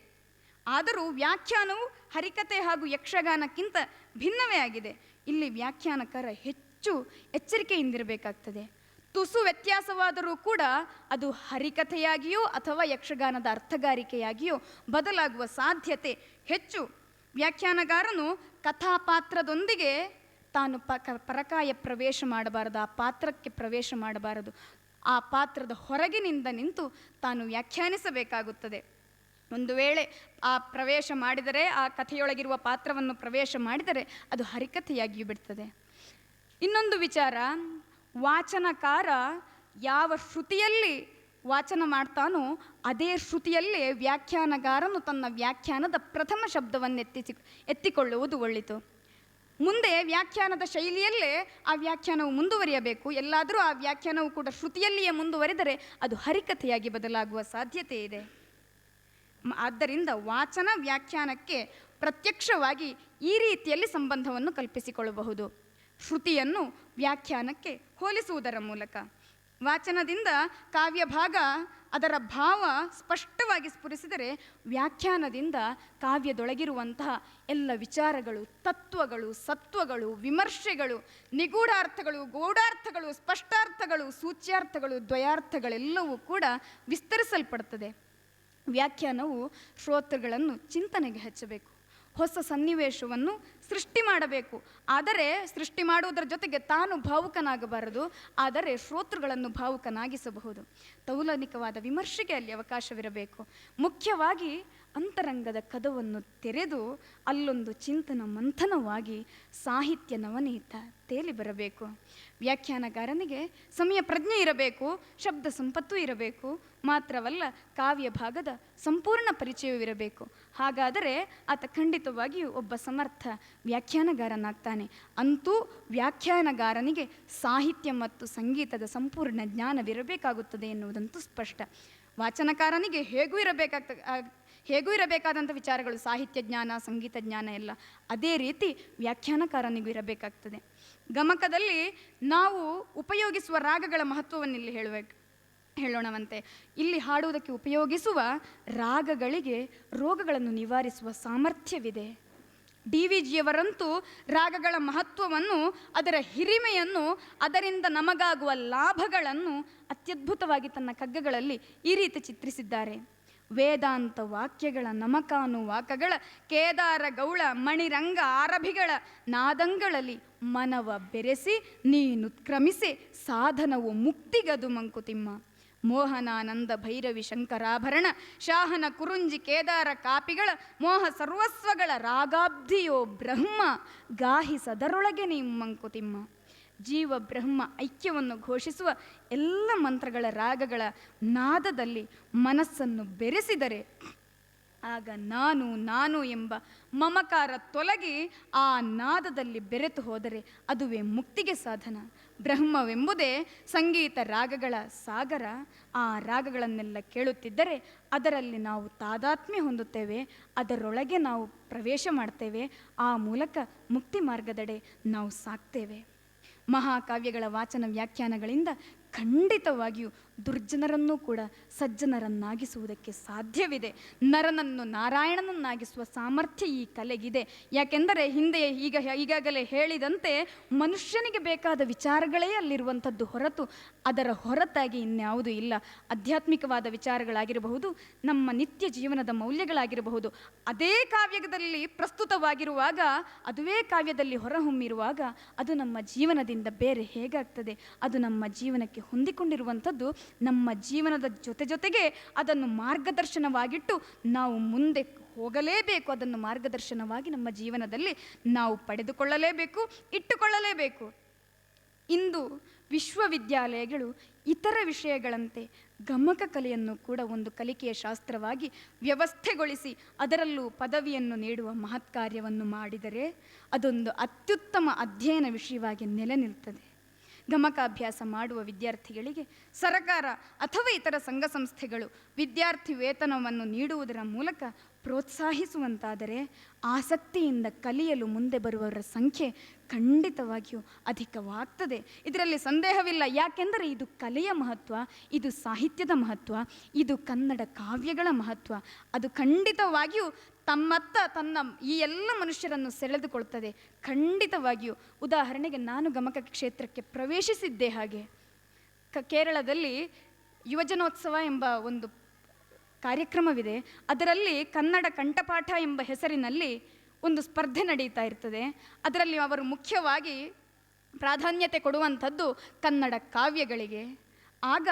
ಆದರೂ ವ್ಯಾಖ್ಯಾನವು ಹರಿಕಥೆ ಹಾಗೂ ಯಕ್ಷಗಾನಕ್ಕಿಂತ ಭಿನ್ನವೇ ಆಗಿದೆ. ಇಲ್ಲಿ ವ್ಯಾಖ್ಯಾನಕಾರ ಹೆಚ್ಚು ಎಚ್ಚರಿಕೆಯಿಂದಿರಬೇಕಾಗ್ತದೆ. ತುಸು ವ್ಯತ್ಯಾಸವಾದರೂ ಕೂಡ ಅದು ಹರಿಕಥೆಯಾಗಿಯೋ ಅಥವಾ ಯಕ್ಷಗಾನದ ಅರ್ಥಗಾರಿಕೆಯಾಗಿಯೋ ಬದಲಾಗುವ ಸಾಧ್ಯತೆ ಹೆಚ್ಚು. ವ್ಯಾಖ್ಯಾನಗಾರನು ಕಥಾಪಾತ್ರದೊಂದಿಗೆ ತಾನು ಪರಕಾಯ ಪ್ರವೇಶ ಮಾಡಬಾರದು, ಆ ಪಾತ್ರಕ್ಕೆ ಪ್ರವೇಶ ಮಾಡಬಾರದು. ಆ ಪಾತ್ರದ ಹೊರಗಿನಿಂದ ನಿಂತು ತಾನು ವ್ಯಾಖ್ಯಾನಿಸಬೇಕಾಗುತ್ತದೆ. ಒಂದು ವೇಳೆ ಆ ಪ್ರವೇಶ ಮಾಡಿದರೆ, ಆ ಕಥೆಯೊಳಗಿರುವ ಪಾತ್ರವನ್ನು ಪ್ರವೇಶ ಮಾಡಿದರೆ ಅದು ಹರಿಕಥೆಯಾಗಿಯೂ ಬಿಡ್ತದೆ. ಇನ್ನೊಂದು ವಿಚಾರ, ವಾಚನಕಾರ ಯಾವ ಶ್ರುತಿಯಲ್ಲಿ ವಾಚನ ಮಾಡ್ತಾನೋ ಅದೇ ಶ್ರುತಿಯಲ್ಲೇ ವ್ಯಾಖ್ಯಾನಗಾರನು ತನ್ನ ವ್ಯಾಖ್ಯಾನದ ಪ್ರಥಮ ಶಬ್ದವನ್ನು ಎತ್ತಿಕೊಳ್ಳುವುದು ಒಳಿತು. ಮುಂದೆ ವ್ಯಾಖ್ಯಾನದ ಶೈಲಿಯಲ್ಲೇ ಆ ವ್ಯಾಖ್ಯಾನವು ಮುಂದುವರಿಯಬೇಕು. ಎಲ್ಲಾದರೂ ಆ ವ್ಯಾಖ್ಯಾನವು ಕೂಡ ಶ್ರುತಿಯಲ್ಲಿಯೇ ಮುಂದುವರಿದರೆ ಅದು ಹರಿಕಥೆಯಾಗಿ ಬದಲಾಗುವ ಸಾಧ್ಯತೆ ಇದೆ. ಆದ್ದರಿಂದ ವಾಚನ ವ್ಯಾಖ್ಯಾನಕ್ಕೆ ಪ್ರತ್ಯಕ್ಷವಾಗಿ ಈ ರೀತಿಯಲ್ಲಿ ಸಂಬಂಧವನ್ನು ಕಲ್ಪಿಸಿಕೊಳ್ಳಬಹುದು. ಶ್ರುತಿಯನ್ನು ವ್ಯಾಖ್ಯಾನಕ್ಕೆ ಹೋಲಿಸುವುದರ ಮೂಲಕ ವಾಚನದಿಂದ ಕಾವ್ಯ ಭಾಗ ಅದರ ಭಾವ ಸ್ಪಷ್ಟವಾಗಿ ಸ್ಫುರಿಸಿದರೆ, ವ್ಯಾಖ್ಯಾನದಿಂದ ಕಾವ್ಯದೊಳಗಿರುವಂತಹ ಎಲ್ಲ ವಿಚಾರಗಳು, ತತ್ವಗಳು, ಸತ್ವಗಳು, ವಿಮರ್ಶೆಗಳು, ನಿಗೂಢಾರ್ಥಗಳು, ಗೂಢಾರ್ಥಗಳು, ಸ್ಪಷ್ಟಾರ್ಥಗಳು, ಸೂಚ್ಯಾರ್ಥಗಳು, ದ್ವಯಾರ್ಥಗಳೆಲ್ಲವೂ ಕೂಡ ವಿಸ್ತರಿಸಲ್ಪಡುತ್ತದೆ. ವ್ಯಾಖ್ಯಾನವು ಶ್ರೋತೃಗಳನ್ನು ಚಿಂತನೆಗೆ ಹಚ್ಚಬೇಕು, ಹೊಸ ಸನ್ನಿವೇಶವನ್ನು ಸೃಷ್ಟಿ ಮಾಡಬೇಕು. ಆದರೆ ಸೃಷ್ಟಿ ಮಾಡುವುದರ ಜೊತೆಗೆ ತಾನು ಭಾವುಕನಾಗಬಾರದು, ಆದರೆ ಶ್ರೋತೃಗಳನ್ನು ಭಾವುಕನಾಗಿಸಬಹುದು. ತೌಲನಿಕವಾದ ವಿಮರ್ಶೆಗೆ ಅಲ್ಲಿ ಅವಕಾಶವಿರಬೇಕು. ಮುಖ್ಯವಾಗಿ ಅಂತರಂಗದ ಕದವನ್ನು ತೆರೆದು ಅಲ್ಲೊಂದು ಚಿಂತನ ಮಂಥನವಾಗಿ ಸಾಹಿತ್ಯ ನವನೀತ ತೇಲಿ ಬರಬೇಕು. ವ್ಯಾಖ್ಯಾನಗಾರನಿಗೆ ಸಮಯ ಪ್ರಜ್ಞೆ ಇರಬೇಕು, ಶಬ್ದ ಸಂಪತ್ತೂ ಇರಬೇಕು. ಮಾತ್ರವಲ್ಲ, ಕಾವ್ಯ ಭಾಗದ ಸಂಪೂರ್ಣ ಪರಿಚಯವಿರಬೇಕು. ಹಾಗಾದರೆ ಆತ ಖಂಡಿತವಾಗಿಯೂ ಒಬ್ಬ ಸಮರ್ಥ ವ್ಯಾಖ್ಯಾನಗಾರನಾಗ್ತಾನೆ. ಅಂತೂ ವ್ಯಾಖ್ಯಾನಗಾರನಿಗೆ ಸಾಹಿತ್ಯ ಮತ್ತು ಸಂಗೀತದ ಸಂಪೂರ್ಣ ಜ್ಞಾನವಿರಬೇಕಾಗುತ್ತದೆ ಎನ್ನುವುದಂತೂ ಸ್ಪಷ್ಟ. ವಾಚನಕಾರನಿಗೆ ಹೇಗೂ ಇರಬೇಕಾದಂಥ ವಿಚಾರಗಳು, ಸಾಹಿತ್ಯ ಜ್ಞಾನ, ಸಂಗೀತ ಜ್ಞಾನ ಎಲ್ಲ ಅದೇ ರೀತಿ ವ್ಯಾಖ್ಯಾನಕಾರನಿಗೂ ಇರಬೇಕಾಗ್ತದೆ. ಗಮಕದಲ್ಲಿ ನಾವು ಉಪಯೋಗಿಸುವ ರಾಗಗಳ ಮಹತ್ವವನ್ನು ಇಲ್ಲಿ ಹೇಳೋಣವಂತೆ. ಇಲ್ಲಿ ಹಾಡುವುದಕ್ಕೆ ಉಪಯೋಗಿಸುವ ರಾಗಗಳಿಗೆ ರೋಗಗಳನ್ನು ನಿವಾರಿಸುವ ಸಾಮರ್ಥ್ಯವಿದೆ. DVGಯವರಂತೂ ರಾಗಗಳ ಮಹತ್ವವನ್ನು, ಅದರ ಹಿರಿಮೆಯನ್ನು, ಅದರಿಂದ ನಮಗಾಗುವ ಲಾಭಗಳನ್ನು ಅತ್ಯದ್ಭುತವಾಗಿ ತನ್ನ ಕಗ್ಗಗಳಲ್ಲಿ ಈ ರೀತಿ ಚಿತ್ರಿಸಿದ್ದಾರೆ. ವೇದಾಂತ ವಾಕ್ಯಗಳ ನಮಕಾನುವಾಕಗಳ ಕೇದಾರ ಗೌಳ ಮಣಿರಂಗ ಆರಭಿಗಳ ನಾದಂಗಳಲ್ಲಿ ಮನವ ಬೆರೆಸಿ ನೀನುತ್ಕ್ರಮಿಸಿ ಸಾಧನವು ಮುಕ್ತಿಗದು ಮಂಕುತಿಮ್ಮ. ಮೋಹನಾನಂದ ಭೈರವಿ ಶಂಕರಾಭರಣ ಶಾಹನ ಕುರುಂಜಿ ಕೇದಾರ ಕಾಪಿಗಳ ಮೋಹ ಸರ್ವಸ್ವಗಳ ರಾಗಾಬ್ಧಿಯೋ ಬ್ರಹ್ಮ ಗಾಹಿಸದರೊಳಗೆ ನೀ ಮಂಕುತಿಮ್ಮ. ಜೀವ ಬ್ರಹ್ಮ ಐಕ್ಯವನ್ನು ಘೋಷಿಸುವ ಎಲ್ಲ ಮಂತ್ರಗಳ ರಾಗಗಳ ನಾದದಲ್ಲಿ ಮನಸ್ಸನ್ನು ಬೆರೆಸಿದರೆ ಆಗ ನಾನು ಎಂಬ ಮಮಕಾರ ತೊಲಗಿ ಆ ನಾದದಲ್ಲಿ ಬೆರೆತು ಹೋದರೆ ಅದುವೇ ಮುಕ್ತಿಗೆ ಸಾಧನ. ಬ್ರಹ್ಮವೆಂಬುದೇ ಸಂಗೀತ ರಾಗಗಳ ಸಾಗರ. ಆ ರಾಗಗಳನ್ನೆಲ್ಲ ಕೇಳುತ್ತಿದ್ದರೆ ಅದರಲ್ಲಿ ನಾವು ತಾದಾತ್ಮ್ಯ ಹೊಂದುತ್ತೇವೆ, ಅದರೊಳಗೆ ನಾವು ಪ್ರವೇಶ ಮಾಡ್ತೇವೆ. ಆ ಮೂಲಕ ಮುಕ್ತಿ ಮಾರ್ಗದೆಡೆ ನಾವು ಸಾಕ್ತೇವೆ. ಮಹಾಕಾವ್ಯಗಳ ವಾಚನ ವ್ಯಾಖ್ಯಾನಗಳಿಂದ ಖಂಡಿತವಾಗಿಯೂ ದುರ್ಜನರನ್ನೂ ಕೂಡ ಸಜ್ಜನರನ್ನಾಗಿಸುವುದಕ್ಕೆ ಸಾಧ್ಯವಿದೆ. ನರನನ್ನು ನಾರಾಯಣನನ್ನಾಗಿಸುವ ಸಾಮರ್ಥ್ಯ ಈ ಕಲೆಗಿದೆ. ಯಾಕೆಂದರೆ ಹಿಂದೆ ಈಗಾಗಲೇ ಹೇಳಿದಂತೆ ಮನುಷ್ಯನಿಗೆ ಬೇಕಾದ ವಿಚಾರಗಳೇ ಅಲ್ಲಿರುವಂಥದ್ದು ಹೊರತು ಅದರ ಹೊರತಾಗಿ ಇನ್ಯಾವುದೂ ಇಲ್ಲ. ಆಧ್ಯಾತ್ಮಿಕವಾದ ವಿಚಾರಗಳಾಗಿರಬಹುದು, ನಮ್ಮ ನಿತ್ಯ ಜೀವನದ ಮೌಲ್ಯಗಳಾಗಿರಬಹುದು, ಅದೇ ಕಾವ್ಯದಲ್ಲಿ ಪ್ರಸ್ತುತವಾಗಿರುವಾಗ, ಅದುವೇ ಕಾವ್ಯದಲ್ಲಿ ಹೊರಹೊಮ್ಮಿರುವಾಗ ಅದು ನಮ್ಮ ಜೀವನದಿಂದ ಬೇರೆ ಹೇಗಾಗ್ತದೆ? ಅದು ನಮ್ಮ ಜೀವನಕ್ಕೆ ಹೊಂದಿಕೊಂಡಿರುವಂಥದ್ದು. ನಮ್ಮ ಜೀವನದ ಜೊತೆಗೆ ಅದನ್ನು ಮಾರ್ಗದರ್ಶನವಾಗಿಟ್ಟು ನಾವು ಮುಂದೆ ಹೋಗಲೇಬೇಕು. ಅದನ್ನು ಮಾರ್ಗದರ್ಶನವಾಗಿ ನಮ್ಮ ಜೀವನದಲ್ಲಿ ನಾವು ಪಡೆದುಕೊಳ್ಳಲೇಬೇಕು, ಇಟ್ಟುಕೊಳ್ಳಲೇಬೇಕು. ಇಂದು ವಿಶ್ವವಿದ್ಯಾಲಯಗಳು ಇತರ ವಿಷಯಗಳಂತೆ ಗಮಕ ಕಲೆಯನ್ನು ಕೂಡ ಒಂದು ಕಲಿಕೆಯ ಶಾಸ್ತ್ರವಾಗಿ ವ್ಯವಸ್ಥೆಗೊಳಿಸಿ ಅದರಲ್ಲೂ ಪದವಿಯನ್ನು ನೀಡುವ ಮಹತ್ ಕಾರ್ಯವನ್ನು ಮಾಡಿದರೆ ಅದೊಂದು ಅತ್ಯುತ್ತಮ ಅಧ್ಯಯನ ವಿಷಯವಾಗಿ ನೆಲೆ ನಿಲ್ತದೆ. ಗಮಕಾಭ್ಯಾಸ ಮಾಡುವ ವಿದ್ಯಾರ್ಥಿಗಳಿಗೆ ಸರಕಾರ ಅಥವಾ ಇತರ ಸಂಘ ಸಂಸ್ಥೆಗಳು ವಿದ್ಯಾರ್ಥಿ ವೇತನವನ್ನು ನೀಡುವುದರ ಮೂಲಕ ಪ್ರೋತ್ಸಾಹಿಸುವಂತಾದರೆ ಆಸಕ್ತಿಯಿಂದ ಕಲಿಯಲು ಮುಂದೆ ಬರುವವರ ಸಂಖ್ಯೆ ಖಂಡಿತವಾಗಿಯೂ ಅಧಿಕವಾಗ್ತದೆ. ಇದರಲ್ಲಿ ಸಂದೇಹವಿಲ್ಲ. ಯಾಕೆಂದರೆ ಇದು ಕಲೆಯ ಮಹತ್ವ, ಇದು ಸಾಹಿತ್ಯದ ಮಹತ್ವ, ಇದು ಕನ್ನಡ ಕಾವ್ಯಗಳ ಮಹತ್ವ. ಅದು ಖಂಡಿತವಾಗಿಯೂ ತನ್ನ ಈ ಎಲ್ಲ ಮನುಷ್ಯರನ್ನು ಸೆಳೆದುಕೊಳ್ತದೆ. ಖಂಡಿತವಾಗಿಯೂ ಉದಾಹರಣೆಗೆ ನಾನು ಗಮಕ ಕ್ಷೇತ್ರಕ್ಕೆ ಪ್ರವೇಶಿಸಿದ್ದೆ. ಹಾಗೆ ಕೇರಳದಲ್ಲಿ ಯುವಜನೋತ್ಸವ ಎಂಬ ಒಂದು ಕಾರ್ಯಕ್ರಮವಿದೆ. ಅದರಲ್ಲಿ ಕನ್ನಡ ಕಂಠಪಾಠ ಎಂಬ ಹೆಸರಿನಲ್ಲಿ ಒಂದು ಸ್ಪರ್ಧೆ ನಡೀತಾ ಇರ್ತದೆ. ಅದರಲ್ಲಿ ಅವರು ಮುಖ್ಯವಾಗಿ ಪ್ರಾಧಾನ್ಯತೆ ಕೊಡುವಂಥದ್ದು ಕನ್ನಡ ಕಾವ್ಯಗಳಿಗೆ. ಆಗ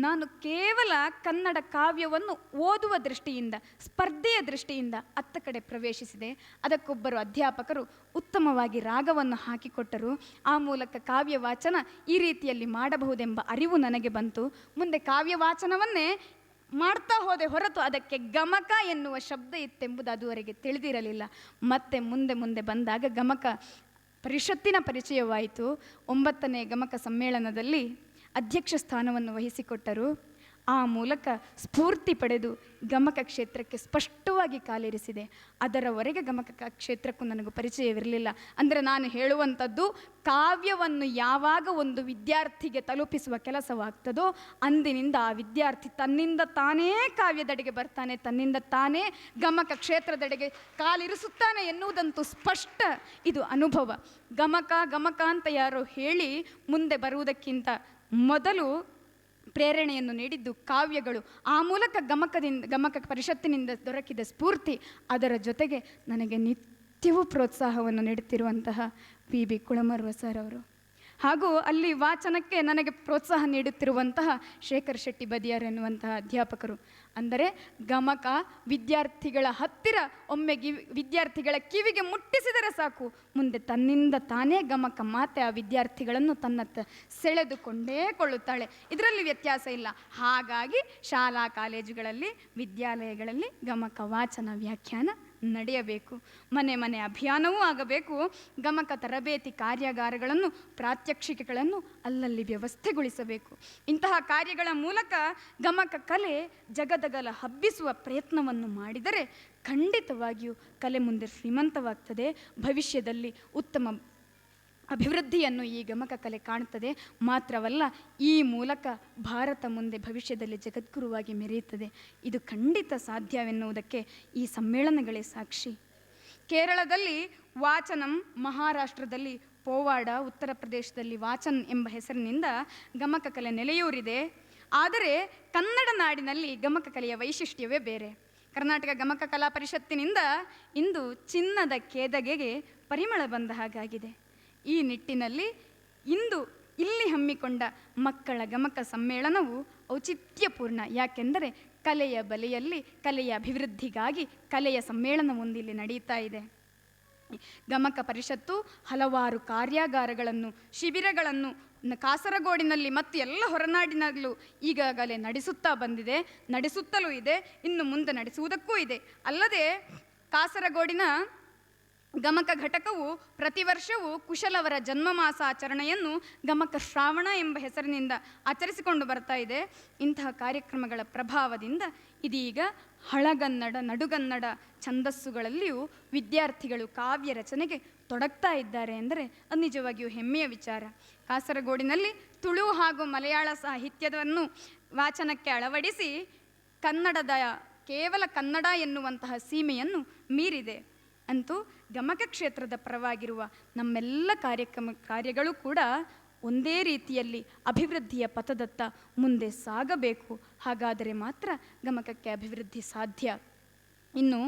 ನಾನು ಕೇವಲ ಕನ್ನಡ ಕಾವ್ಯವನ್ನು ಓದುವ ದೃಷ್ಟಿಯಿಂದ, ಸ್ಪರ್ಧೆಯ ದೃಷ್ಟಿಯಿಂದ ಅತ್ತ ಕಡೆ ಪ್ರವೇಶಿಸಿದೆ. ಅದಕ್ಕೊಬ್ಬರು ಅಧ್ಯಾಪಕರು ಉತ್ತಮವಾಗಿ ರಾಗವನ್ನು ಹಾಕಿಕೊಟ್ಟರು. ಆ ಮೂಲಕ ಕಾವ್ಯ ವಾಚನ ಈ ರೀತಿಯಲ್ಲಿ ಮಾಡಬಹುದೆಂಬ ಅರಿವು ನನಗೆ ಬಂತು. ಮುಂದೆ ಕಾವ್ಯ ವಾಚನವನ್ನೇ ಮಾಡ್ತಾ ಹೋದೆ ಹೊರತು ಅದಕ್ಕೆ ಗಮಕ ಎನ್ನುವ ಶಬ್ದ ಇತ್ತೆಂಬುದು ಅದುವರೆಗೆ ತಿಳಿದಿರಲಿಲ್ಲ. ಮತ್ತೆ ಮುಂದೆ ಬಂದಾಗ ಗಮಕ ಪರಿಷತ್ತಿನ ಪರಿಚಯವಾಯಿತು. 9ನೇ ಗಮಕ ಸಮ್ಮೇಳನದಲ್ಲಿ ಅಧ್ಯಕ್ಷ ಸ್ಥಾನವನ್ನು ವಹಿಸಿಕೊಟ್ಟರು. ಆ ಮೂಲಕ ಸ್ಫೂರ್ತಿ ಪಡೆದು ಗಮಕ ಕ್ಷೇತ್ರಕ್ಕೆ ಸ್ಪಷ್ಟವಾಗಿ ಕಾಲಿರಿಸಿದೆ. ಅದರವರೆಗೆ ಗಮಕ ಕ್ಷೇತ್ರಕ್ಕೂ ನನಗೂ ಪರಿಚಯವಿರಲಿಲ್ಲ. ಅಂದರೆ ನಾನು ಹೇಳುವಂಥದ್ದು, ಕಾವ್ಯವನ್ನು ಯಾವಾಗ ಒಂದು ವಿದ್ಯಾರ್ಥಿಗೆ ತಲುಪಿಸುವ ಕೆಲಸವಾಗ್ತದೋ ಅಂದಿನಿಂದ ಆ ವಿದ್ಯಾರ್ಥಿ ತನ್ನಿಂದ ತಾನೇ ಕಾವ್ಯದೆಡೆಗೆ ಬರ್ತಾನೆ, ತನ್ನಿಂದ ತಾನೇ ಗಮಕ ಕ್ಷೇತ್ರದೆಡೆಗೆ ಕಾಲಿರಿಸುತ್ತಾನೆ ಎನ್ನುವುದಂತೂ ಸ್ಪಷ್ಟ. ಇದು ಅನುಭವ. ಗಮಕ ಅಂತ ಯಾರೋ ಹೇಳಿ ಮುಂದೆ ಬರುವುದಕ್ಕಿಂತ ಮೊದಲು ಪ್ರೇರಣೆಯನ್ನು ನೀಡಿದ್ದು ಕಾವ್ಯಗಳು. ಆ ಮೂಲಕ ಗಮಕ ಪರಿಷತ್ತಿನಿಂದ ದೊರಕಿದ ಸ್ಫೂರ್ತಿ, ಅದರ ಜೊತೆಗೆ ನನಗೆ ನಿತ್ಯವೂ ಪ್ರೋತ್ಸಾಹವನ್ನು ನೀಡುತ್ತಿರುವಂತಹ ವಿ ಕುಳಮರ್ವ ಸರ್ ಅವರು, ಹಾಗೂ ಅಲ್ಲಿ ವಾಚನಕ್ಕೆ ನನಗೆ ಪ್ರೋತ್ಸಾಹ ನೀಡುತ್ತಿರುವಂತಹ ಶೇಖರ್ ಶೆಟ್ಟಿ ಬದಿಯಾರ್ ಎನ್ನುವಂತಹ ಅಧ್ಯಾಪಕರು. ಅಂದರೆ ಗಮಕ ವಿದ್ಯಾರ್ಥಿಗಳ ಹತ್ತಿರ ಒಮ್ಮೆ ವಿದ್ಯಾರ್ಥಿಗಳ ಕಿವಿಗೆ ಮುಟ್ಟಿಸಿದರೆ ಸಾಕು, ಮುಂದೆ ತನ್ನಿಂದ ತಾನೇ ಗಮಕ ಮಾತೆ ಆ ವಿದ್ಯಾರ್ಥಿಗಳನ್ನು ತನ್ನತ್ತ ಸೆಳೆದುಕೊಂಡೇ ಕೊಳ್ಳುತ್ತಾಳೆ. ಇದರಲ್ಲಿ ವ್ಯತ್ಯಾಸ ಇಲ್ಲ. ಹಾಗಾಗಿ ಶಾಲಾ ಕಾಲೇಜುಗಳಲ್ಲಿ, ವಿದ್ಯಾಲಯಗಳಲ್ಲಿ ಗಮಕ ವಾಚನ ವ್ಯಾಖ್ಯಾನ ನಡೆಯಬೇಕು. ಮನೆ ಅಭಿಯಾನವೂ ಆಗಬೇಕು. ಗಮಕ ತರಬೇತಿ ಕಾರ್ಯಾಗಾರಗಳನ್ನು, ಪ್ರಾತ್ಯಕ್ಷಿಕೆಗಳನ್ನು ಅಲ್ಲಲ್ಲಿ ವ್ಯವಸ್ಥೆಗೊಳಿಸಬೇಕು. ಇಂತಹ ಕಾರ್ಯಗಳ ಮೂಲಕ ಗಮಕ ಕಲೆ ಜಗದಗಲ ಹಬ್ಬಿಸುವ ಪ್ರಯತ್ನವನ್ನು ಮಾಡಿದರೆ ಖಂಡಿತವಾಗಿಯೂ ಕಲೆ ಮುಂದೆ ಶ್ರೀಮಂತವಾಗ್ತದೆ. ಭವಿಷ್ಯದಲ್ಲಿ ಉತ್ತಮ ಅಭಿವೃದ್ಧಿಯನ್ನು ಈ ಗಮಕ ಕಲೆ ಕಾಣುತ್ತದೆ. ಮಾತ್ರವಲ್ಲ, ಈ ಮೂಲಕ ಭಾರತ ಮುಂದೆ ಭವಿಷ್ಯದಲ್ಲಿ ಜಗದ್ಗುರುವಾಗಿ ಮೆರೆಯುತ್ತದೆ. ಇದು ಖಂಡಿತ ಸಾಧ್ಯವೆನ್ನುವುದಕ್ಕೆ ಈ ಸಮ್ಮೇಳನಗಳೇ ಸಾಕ್ಷಿ. ಕೇರಳದಲ್ಲಿ ವಾಚನಂ, ಮಹಾರಾಷ್ಟ್ರದಲ್ಲಿ ಪೋವಾಡ, ಉತ್ತರ ಪ್ರದೇಶದಲ್ಲಿ ವಾಚನ್ ಎಂಬ ಹೆಸರಿನಿಂದ ಗಮಕ ಕಲೆ ನೆಲೆಯೂರಿದೆ. ಆದರೆ ಕನ್ನಡ ನಾಡಿನಲ್ಲಿ ಗಮಕ ಕಲೆಯ ವೈಶಿಷ್ಟ್ಯವೇ ಬೇರೆ. ಕರ್ನಾಟಕ ಗಮಕ ಕಲಾ ಪರಿಷತ್ತಿನಿಂದ ಇಂದು ಚಿನ್ನದ ಕೇದಗೆಗೆ ಪರಿಮಳ ಬಂದ ಹಾಗಾಗಿದೆ. ಈ ನಿಟ್ಟಿನಲ್ಲಿ ಇಂದು ಇಲ್ಲಿ ಹಮ್ಮಿಕೊಂಡ ಮಕ್ಕಳ ಗಮಕ ಸಮ್ಮೇಳನವು ಔಚಿತ್ಯಪೂರ್ಣ. ಯಾಕೆಂದರೆ ಕಲೆಯ ಬಲೆಯಲ್ಲಿ ಕಲೆಯ ಅಭಿವೃದ್ಧಿಗಾಗಿ ಕಲೆಯ ಸಮ್ಮೇಳನವೊಂದಿಲ್ಲಿ ನಡೆಯುತ್ತಾ ಇದೆ. ಗಮಕ ಪರಿಷತ್ತು ಹಲವಾರು ಕಾರ್ಯಾಗಾರಗಳನ್ನು, ಶಿಬಿರಗಳನ್ನು ಕಾಸರಗೋಡಿನಲ್ಲಿ ಮತ್ತು ಎಲ್ಲ ಹೊರನಾಡಿನಲ್ಲೂ ಈಗಾಗಲೇ ನಡೆಸುತ್ತಾ ಬಂದಿದೆ, ನಡೆಸುತ್ತಲೂ ಇದೆ, ಇನ್ನು ಮುಂದೆ ನಡೆಸುವುದಕ್ಕೂ ಇದೆ. ಅಲ್ಲದೆ ಕಾಸರಗೋಡಿನ ಗಮಕ ಘಟಕವು ಪ್ರತಿ ವರ್ಷವೂ ಕುಶಲವರ ಜನ್ಮ ಮಾಸಾಚರಣೆಯನ್ನು ಗಮಕ ಶ್ರಾವಣ ಎಂಬ ಹೆಸರಿನಿಂದ ಆಚರಿಸಿಕೊಂಡು ಬರ್ತಾ ಇದೆ. ಇಂತಹ ಕಾರ್ಯಕ್ರಮಗಳ ಪ್ರಭಾವದಿಂದ ಇದೀಗ ಹಳಗನ್ನಡ, ನಡುಗನ್ನಡ ಛಂದಸ್ಸುಗಳಲ್ಲಿಯೂ ವಿದ್ಯಾರ್ಥಿಗಳು ಕಾವ್ಯ ರಚನೆಗೆ ತೊಡಗ್ತಾ ಇದ್ದಾರೆ ಎಂದರೆ ಅದು ನಿಜವಾಗಿಯೂ ಹೆಮ್ಮೆಯ ವಿಚಾರ. ಕಾಸರಗೋಡಿನಲ್ಲಿ ತುಳು ಹಾಗೂ ಮಲಯಾಳ ಸಾಹಿತ್ಯವನ್ನು ವಾಚನಕ್ಕೆ ಅಳವಡಿಸಿ ಕನ್ನಡದ ಕೇವಲ ಕನ್ನಡ ಎನ್ನುವಂತಹ ಸೀಮೆಯನ್ನು ಮೀರಿದೆ. ಅಂತೂ ಗಮಕ ಕ್ಷೇತ್ರದ ಪರವಾಗಿರುವ ನಮ್ಮೆಲ್ಲ ಕಾರ್ಯಗಳು ಕೂಡ ಒಂದೇ ರೀತಿಯಲ್ಲಿ ಅಭಿವೃದ್ಧಿಯ ಪಥದತ್ತ ಮುಂದೆ ಸಾಗಬೇಕು. ಹಾಗಾದರೆ ಮಾತ್ರ ಗಮಕಕ್ಕೆ ಅಭಿವೃದ್ಧಿ ಸಾಧ್ಯ. ಇನ್ನು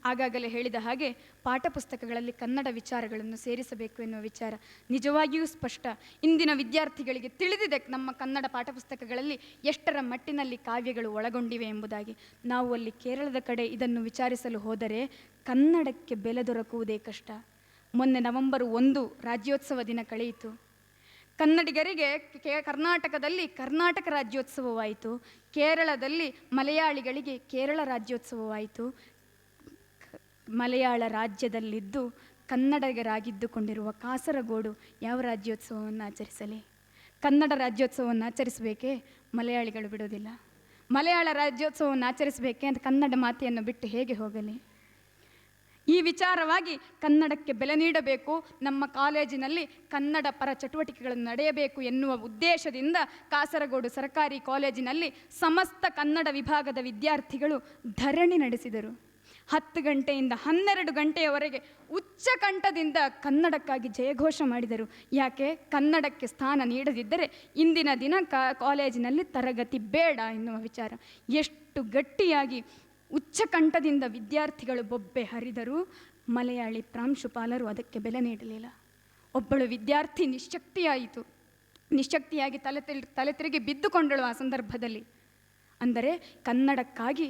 ಆಗಾಗಲೇ ಹೇಳಿದ ಹಾಗೆ ಪಾಠಪುಸ್ತಕಗಳಲ್ಲಿ ಕನ್ನಡ ವಿಚಾರಗಳನ್ನು ಸೇರಿಸಬೇಕು ಎನ್ನುವ ವಿಚಾರ ನಿಜವಾಗಿಯೂ ಸ್ಪಷ್ಟ. ಇಂದಿನ ವಿದ್ಯಾರ್ಥಿಗಳಿಗೆ ತಿಳಿದಿದೆ ನಮ್ಮ ಕನ್ನಡ ಪಾಠಪುಸ್ತಕಗಳಲ್ಲಿ ಎಷ್ಟರ ಮಟ್ಟಿನಲ್ಲಿ ಕಾವ್ಯಗಳು ಒಳಗೊಂಡಿವೆ ಎಂಬುದಾಗಿ. ನಾವು ಅಲ್ಲಿ ಕೇರಳದ ಕಡೆ ಇದನ್ನು ವಿಚಾರಿಸಲು ಹೋದರೆ ಕನ್ನಡಕ್ಕೆ ಬೆಲೆ ದೊರಕುವುದೇ ಕಷ್ಟ. ಮೊನ್ನೆ ನವೆಂಬರ್ 1 ರಾಜ್ಯೋತ್ಸವ ದಿನ ಕಳೆಯಿತು. ಕನ್ನಡಿಗರಿಗೆ ಕರ್ನಾಟಕದಲ್ಲಿ ಕರ್ನಾಟಕ ರಾಜ್ಯೋತ್ಸವವಾಯಿತು, ಕೇರಳದಲ್ಲಿ ಮಲಯಾಳಿಗಳಿಗೆ ಕೇರಳ ರಾಜ್ಯೋತ್ಸವವಾಯಿತು. ಮಲಯಾಳ ರಾಜ್ಯದಲ್ಲಿದ್ದು ಕನ್ನಡಿಗರಾಗಿದ್ದುಕೊಂಡಿರುವ ಕಾಸರಗೋಡು ಯಾವ ರಾಜ್ಯೋತ್ಸವವನ್ನು ಆಚರಿಸಲಿ? ಕನ್ನಡ ರಾಜ್ಯೋತ್ಸವವನ್ನು ಆಚರಿಸಬೇಕೇ? ಮಲಯಾಳಿಗಳು ಬಿಡೋದಿಲ್ಲ. ಮಲಯಾಳ ರಾಜ್ಯೋತ್ಸವವನ್ನು ಆಚರಿಸಬೇಕೆ ಅಂತ ಕನ್ನಡ ಮಾತೆಯನ್ನು ಬಿಟ್ಟು ಹೇಗೆ ಹೋಗಲಿ? ಈ ವಿಚಾರವಾಗಿ ಕನ್ನಡಕ್ಕೆ ಬೆಲೆ ನೀಡಬೇಕು, ನಮ್ಮ ಕಾಲೇಜಿನಲ್ಲಿ ಕನ್ನಡ ಪರ ಚಟುವಟಿಕೆಗಳನ್ನು ನಡೆಯಬೇಕು ಎನ್ನುವ ಉದ್ದೇಶದಿಂದ ಕಾಸರಗೋಡು ಸರ್ಕಾರಿ ಕಾಲೇಜಿನಲ್ಲಿ ಸಮಸ್ತ ಕನ್ನಡ ವಿಭಾಗದ ವಿದ್ಯಾರ್ಥಿಗಳು ಧರಣಿ ನಡೆಸಿದರು. 10 ಗಂಟೆಯಿಂದ 12 ಗಂಟೆಯವರೆಗೆ ಉಚ್ಚಕಂಠದಿಂದ ಕನ್ನಡಕ್ಕಾಗಿ ಜಯಘೋಷ ಮಾಡಿದರು. ಯಾಕೆ? ಕನ್ನಡಕ್ಕೆ ಸ್ಥಾನ ನೀಡದಿದ್ದರೆ ಇಂದಿನ ದಿನ ಕಾಲೇಜಿನಲ್ಲಿ ತರಗತಿ ಬೇಡ ಎನ್ನುವ ವಿಚಾರ. ಎಷ್ಟು ಗಟ್ಟಿಯಾಗಿ ಉಚ್ಚಕಂಠದಿಂದ ವಿದ್ಯಾರ್ಥಿಗಳು ಬೊಬ್ಬೆ ಹರಿದರು. ಮಲಯಾಳಿ ಪ್ರಾಂಶುಪಾಲರು ಅದಕ್ಕೆ ಬೆಲೆ ನೀಡಲಿಲ್ಲ. ಒಬ್ಬಳು ವಿದ್ಯಾರ್ಥಿ ನಿಶ್ಶಕ್ತಿಯಾಗಿ ತಲೆ ತಿರುಗಿ ಬಿದ್ದುಕೊಂಡಳು ಆ ಸಂದರ್ಭದಲ್ಲಿ. ಅಂದರೆ ಕನ್ನಡಕ್ಕಾಗಿ,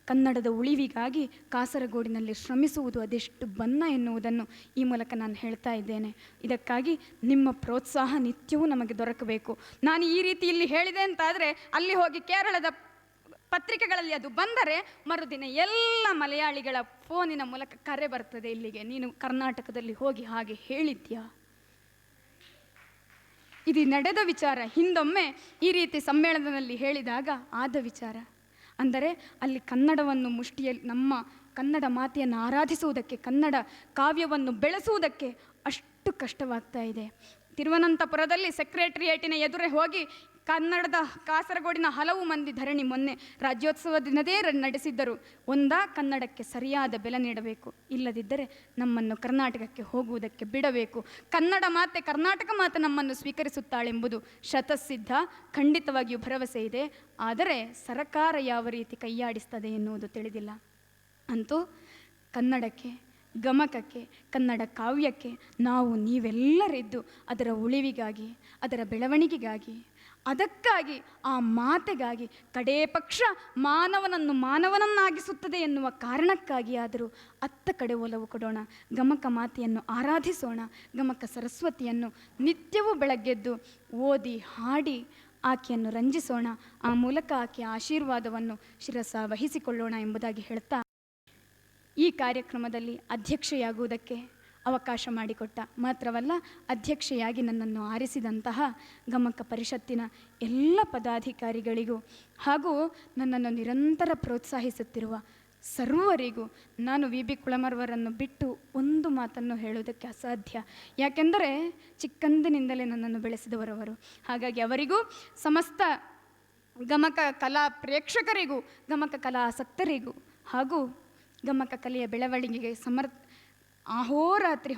ಕನ್ನಡದ ಉಳಿವಿಗಾಗಿ ಕಾಸರಗೋಡಿನಲ್ಲಿ ಶ್ರಮಿಸುವುದು ಅದೆಷ್ಟು ಬನ್ನ ಎನ್ನುವುದನ್ನು ಈ ಮೂಲಕ ನಾನು ಹೇಳ್ತಾ ಇದ್ದೇನೆ. ಇದಕ್ಕಾಗಿ ನಿಮ್ಮ ಪ್ರೋತ್ಸಾಹ ನಿತ್ಯವೂ ನಮಗೆ ದೊರಕಬೇಕು. ನಾನು ಈ ರೀತಿ ಇಲ್ಲಿ ಹೇಳಿದೆ ಅಂತಾದರೆ ಅಲ್ಲಿ ಹೋಗಿ ಕೇರಳದ ಪತ್ರಿಕೆಗಳಲ್ಲಿ ಅದು ಬಂದರೆ ಮರುದಿನ ಎಲ್ಲ ಮಲಯಾಳಿಗಳ ಫೋನಿನ ಮೂಲಕ ಕರೆ ಬರ್ತದೆ ಇಲ್ಲಿಗೆ, ನೀನು ಕರ್ನಾಟಕದಲ್ಲಿ ಹೋಗಿ ಹಾಗೆ ಹೇಳಿದ್ಯಾ? ಇದು ನಡೆದ ವಿಚಾರ. ಹಿಂದೊಮ್ಮೆ ಈ ರೀತಿ ಸಮ್ಮೇಳನದಲ್ಲಿ ಹೇಳಿದಾಗ ಆದ ವಿಚಾರ. ಅಂದರೆ ಅಲ್ಲಿ ಕನ್ನಡವನ್ನು ಮುಷ್ಟಿಯಲ್ಲಿ, ನಮ್ಮ ಕನ್ನಡ ಮಾತೆಯನ್ನು ಆರಾಧಿಸುವುದಕ್ಕೆ, ಕನ್ನಡ ಕಾವ್ಯವನ್ನು ಬೆಳೆಸುವುದಕ್ಕೆ ಅಷ್ಟು ಕಷ್ಟವಾಗ್ತಾ ಇದೆ. ತಿರುವನಂತಪುರದಲ್ಲಿ ಸೆಕ್ರೆಟರಿಯೇಟಿನ ಎದುರೇ ಹೋಗಿ ಕನ್ನಡದ ಕಾಸರಗೋಡಿನ ಹಲವು ಮಂದಿ ಧರಣಿ ಮೊನ್ನೆ ರಾಜ್ಯೋತ್ಸವ ದಿನದೇ ನಡೆಸಿದ್ದರು. ಕನ್ನಡಕ್ಕೆ ಸರಿಯಾದ ಬೆಲೆ ನೀಡಬೇಕು, ಇಲ್ಲದಿದ್ದರೆ ನಮ್ಮನ್ನು ಕರ್ನಾಟಕಕ್ಕೆ ಹೋಗುವುದಕ್ಕೆ ಬಿಡಬೇಕು. ಕನ್ನಡ ಮಾತೆ, ಕರ್ನಾಟಕ ಮಾತೆ ನಮ್ಮನ್ನು ಸ್ವೀಕರಿಸುತ್ತಾಳೆಂಬುದು ಶತಸಿದ್ಧ, ಖಂಡಿತವಾಗಿಯೂ ಭರವಸೆ ಇದೆ. ಆದರೆ ಸರ್ಕಾರ ಯಾವ ರೀತಿ ಕೈಯಾಡಿಸ್ತದೆ ಎನ್ನುವುದು ತಿಳಿದಿಲ್ಲ. ಅಂತೂ ಕನ್ನಡಕ್ಕೆ, ಗಮಕಕ್ಕೆ, ಕನ್ನಡ ಕಾವ್ಯಕ್ಕೆ ನಾವು ನೀವೆಲ್ಲರಿದ್ದು ಅದರ ಉಳಿವಿಗಾಗಿ, ಅದರ ಬೆಳವಣಿಗೆಗಾಗಿ, ಅದಕ್ಕಾಗಿ, ಆ ಮಾತೆಗಾಗಿ, ಕಡೇ ಪಕ್ಷ ಮಾನವನನ್ನು ಮಾನವನನ್ನಾಗಿಸುತ್ತದೆ ಎನ್ನುವ ಕಾರಣಕ್ಕಾಗಿ ಆದರೂ ಅತ್ತ ಕಡೆ ಒಲವು ಕೊಡೋಣ. ಗಮಕ ಮಾತೆಯನ್ನು ಆರಾಧಿಸೋಣ. ಗಮಕ ಸರಸ್ವತಿಯನ್ನು ನಿತ್ಯವೂ ಬೆಳಗ್ಗೆದ್ದು ಓದಿ ಹಾಡಿ ಆಕೆಯನ್ನು ರಂಜಿಸೋಣ. ಆ ಮೂಲಕ ಆಕೆಯ ಆಶೀರ್ವಾದವನ್ನು ಶಿರಸ ವಹಿಸಿಕೊಳ್ಳೋಣ ಎಂಬುದಾಗಿ ಹೇಳ್ತಾ, ಈ ಕಾರ್ಯಕ್ರಮದಲ್ಲಿ ಅಧ್ಯಕ್ಷೆಯಾಗುವುದಕ್ಕೆ ಅವಕಾಶ ಮಾಡಿಕೊಟ್ಟ, ಮಾತ್ರವಲ್ಲ ಅಧ್ಯಕ್ಷೆಯಾಗಿ ನನ್ನನ್ನು ಆರಿಸಿದಂತಹ ಗಮಕ ಪರಿಷತ್ತಿನ ಎಲ್ಲ ಪದಾಧಿಕಾರಿಗಳಿಗೂ ಹಾಗೂ ನನ್ನನ್ನು ನಿರಂತರ ಪ್ರೋತ್ಸಾಹಿಸುತ್ತಿರುವ ಸರ್ವರಿಗೂ ನಾನು ವಿ.ಬಿ. ಕುಳಮರ್ವರನ್ನು ಬಿಟ್ಟು ಒಂದು ಮಾತನ್ನು ಹೇಳುವುದಕ್ಕೆ ಅಸಾಧ್ಯ. ಯಾಕೆಂದರೆ ಚಿಕ್ಕಂದಿನಿಂದಲೇ ನನ್ನನ್ನು ಬೆಳೆಸಿದವರವರು. ಹಾಗಾಗಿ ಅವರಿಗೂ, ಸಮಸ್ತ ಗಮಕ ಕಲಾ ಪ್ರೇಕ್ಷಕರಿಗೂ, ಗಮಕ ಕಲಾ ಆಸಕ್ತರಿಗೂ ಹಾಗೂ ಗಮಕ ಕಲೆಯ ಬೆಳವಣಿಗೆಗೆ ಅಹೋರಾತ್ರಿ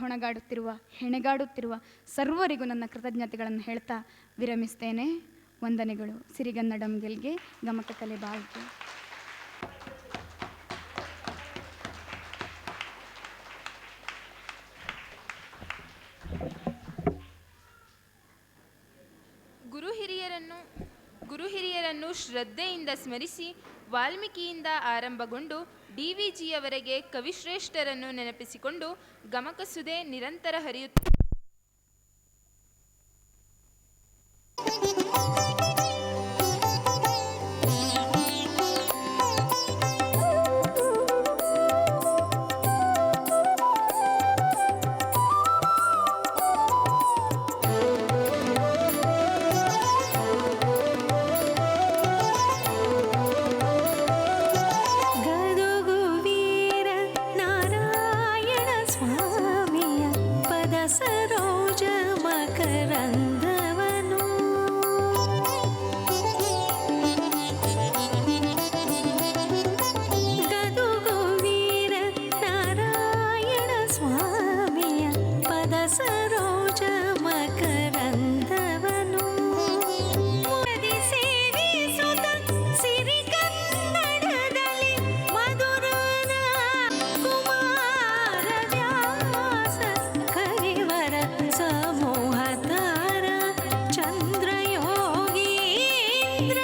ಹೆಣಗಾಡುತ್ತಿರುವ ಸರ್ವರಿಗೂ ನನ್ನ ಕೃತಜ್ಞತೆಗಳನ್ನು ಹೇಳ್ತಾ ವಿರಮಿಸ್ತೇನೆ. ವಂದನೆಗಳು. ಸಿರಿಗನ್ನಡಂ ಗೆಲ್ಗೆ, ಗಮಕ ಕಲೆ ಬಾಳ್ಗೆ. ಗುರು ಹಿರಿಯರನ್ನು ಶ್ರದ್ಧೆಯಿಂದ ಸ್ಮರಿಸಿ ವಾಲ್ಮೀಕಿಯಿಂದ ಆರಂಭಗೊಂಡು ಡಿ.ವಿ.ಜಿಯವರೆಗೆ ಕವಿಶ್ರೇಷ್ಠರನ್ನು ನೆನಪಿಸಿಕೊಂಡು ಗಮಕಸುದೆ ನಿರಂತರ ಹರಿಯುತ್ತದೆ. ಚಂದ್ರಯೋಗೀಂದ್ರ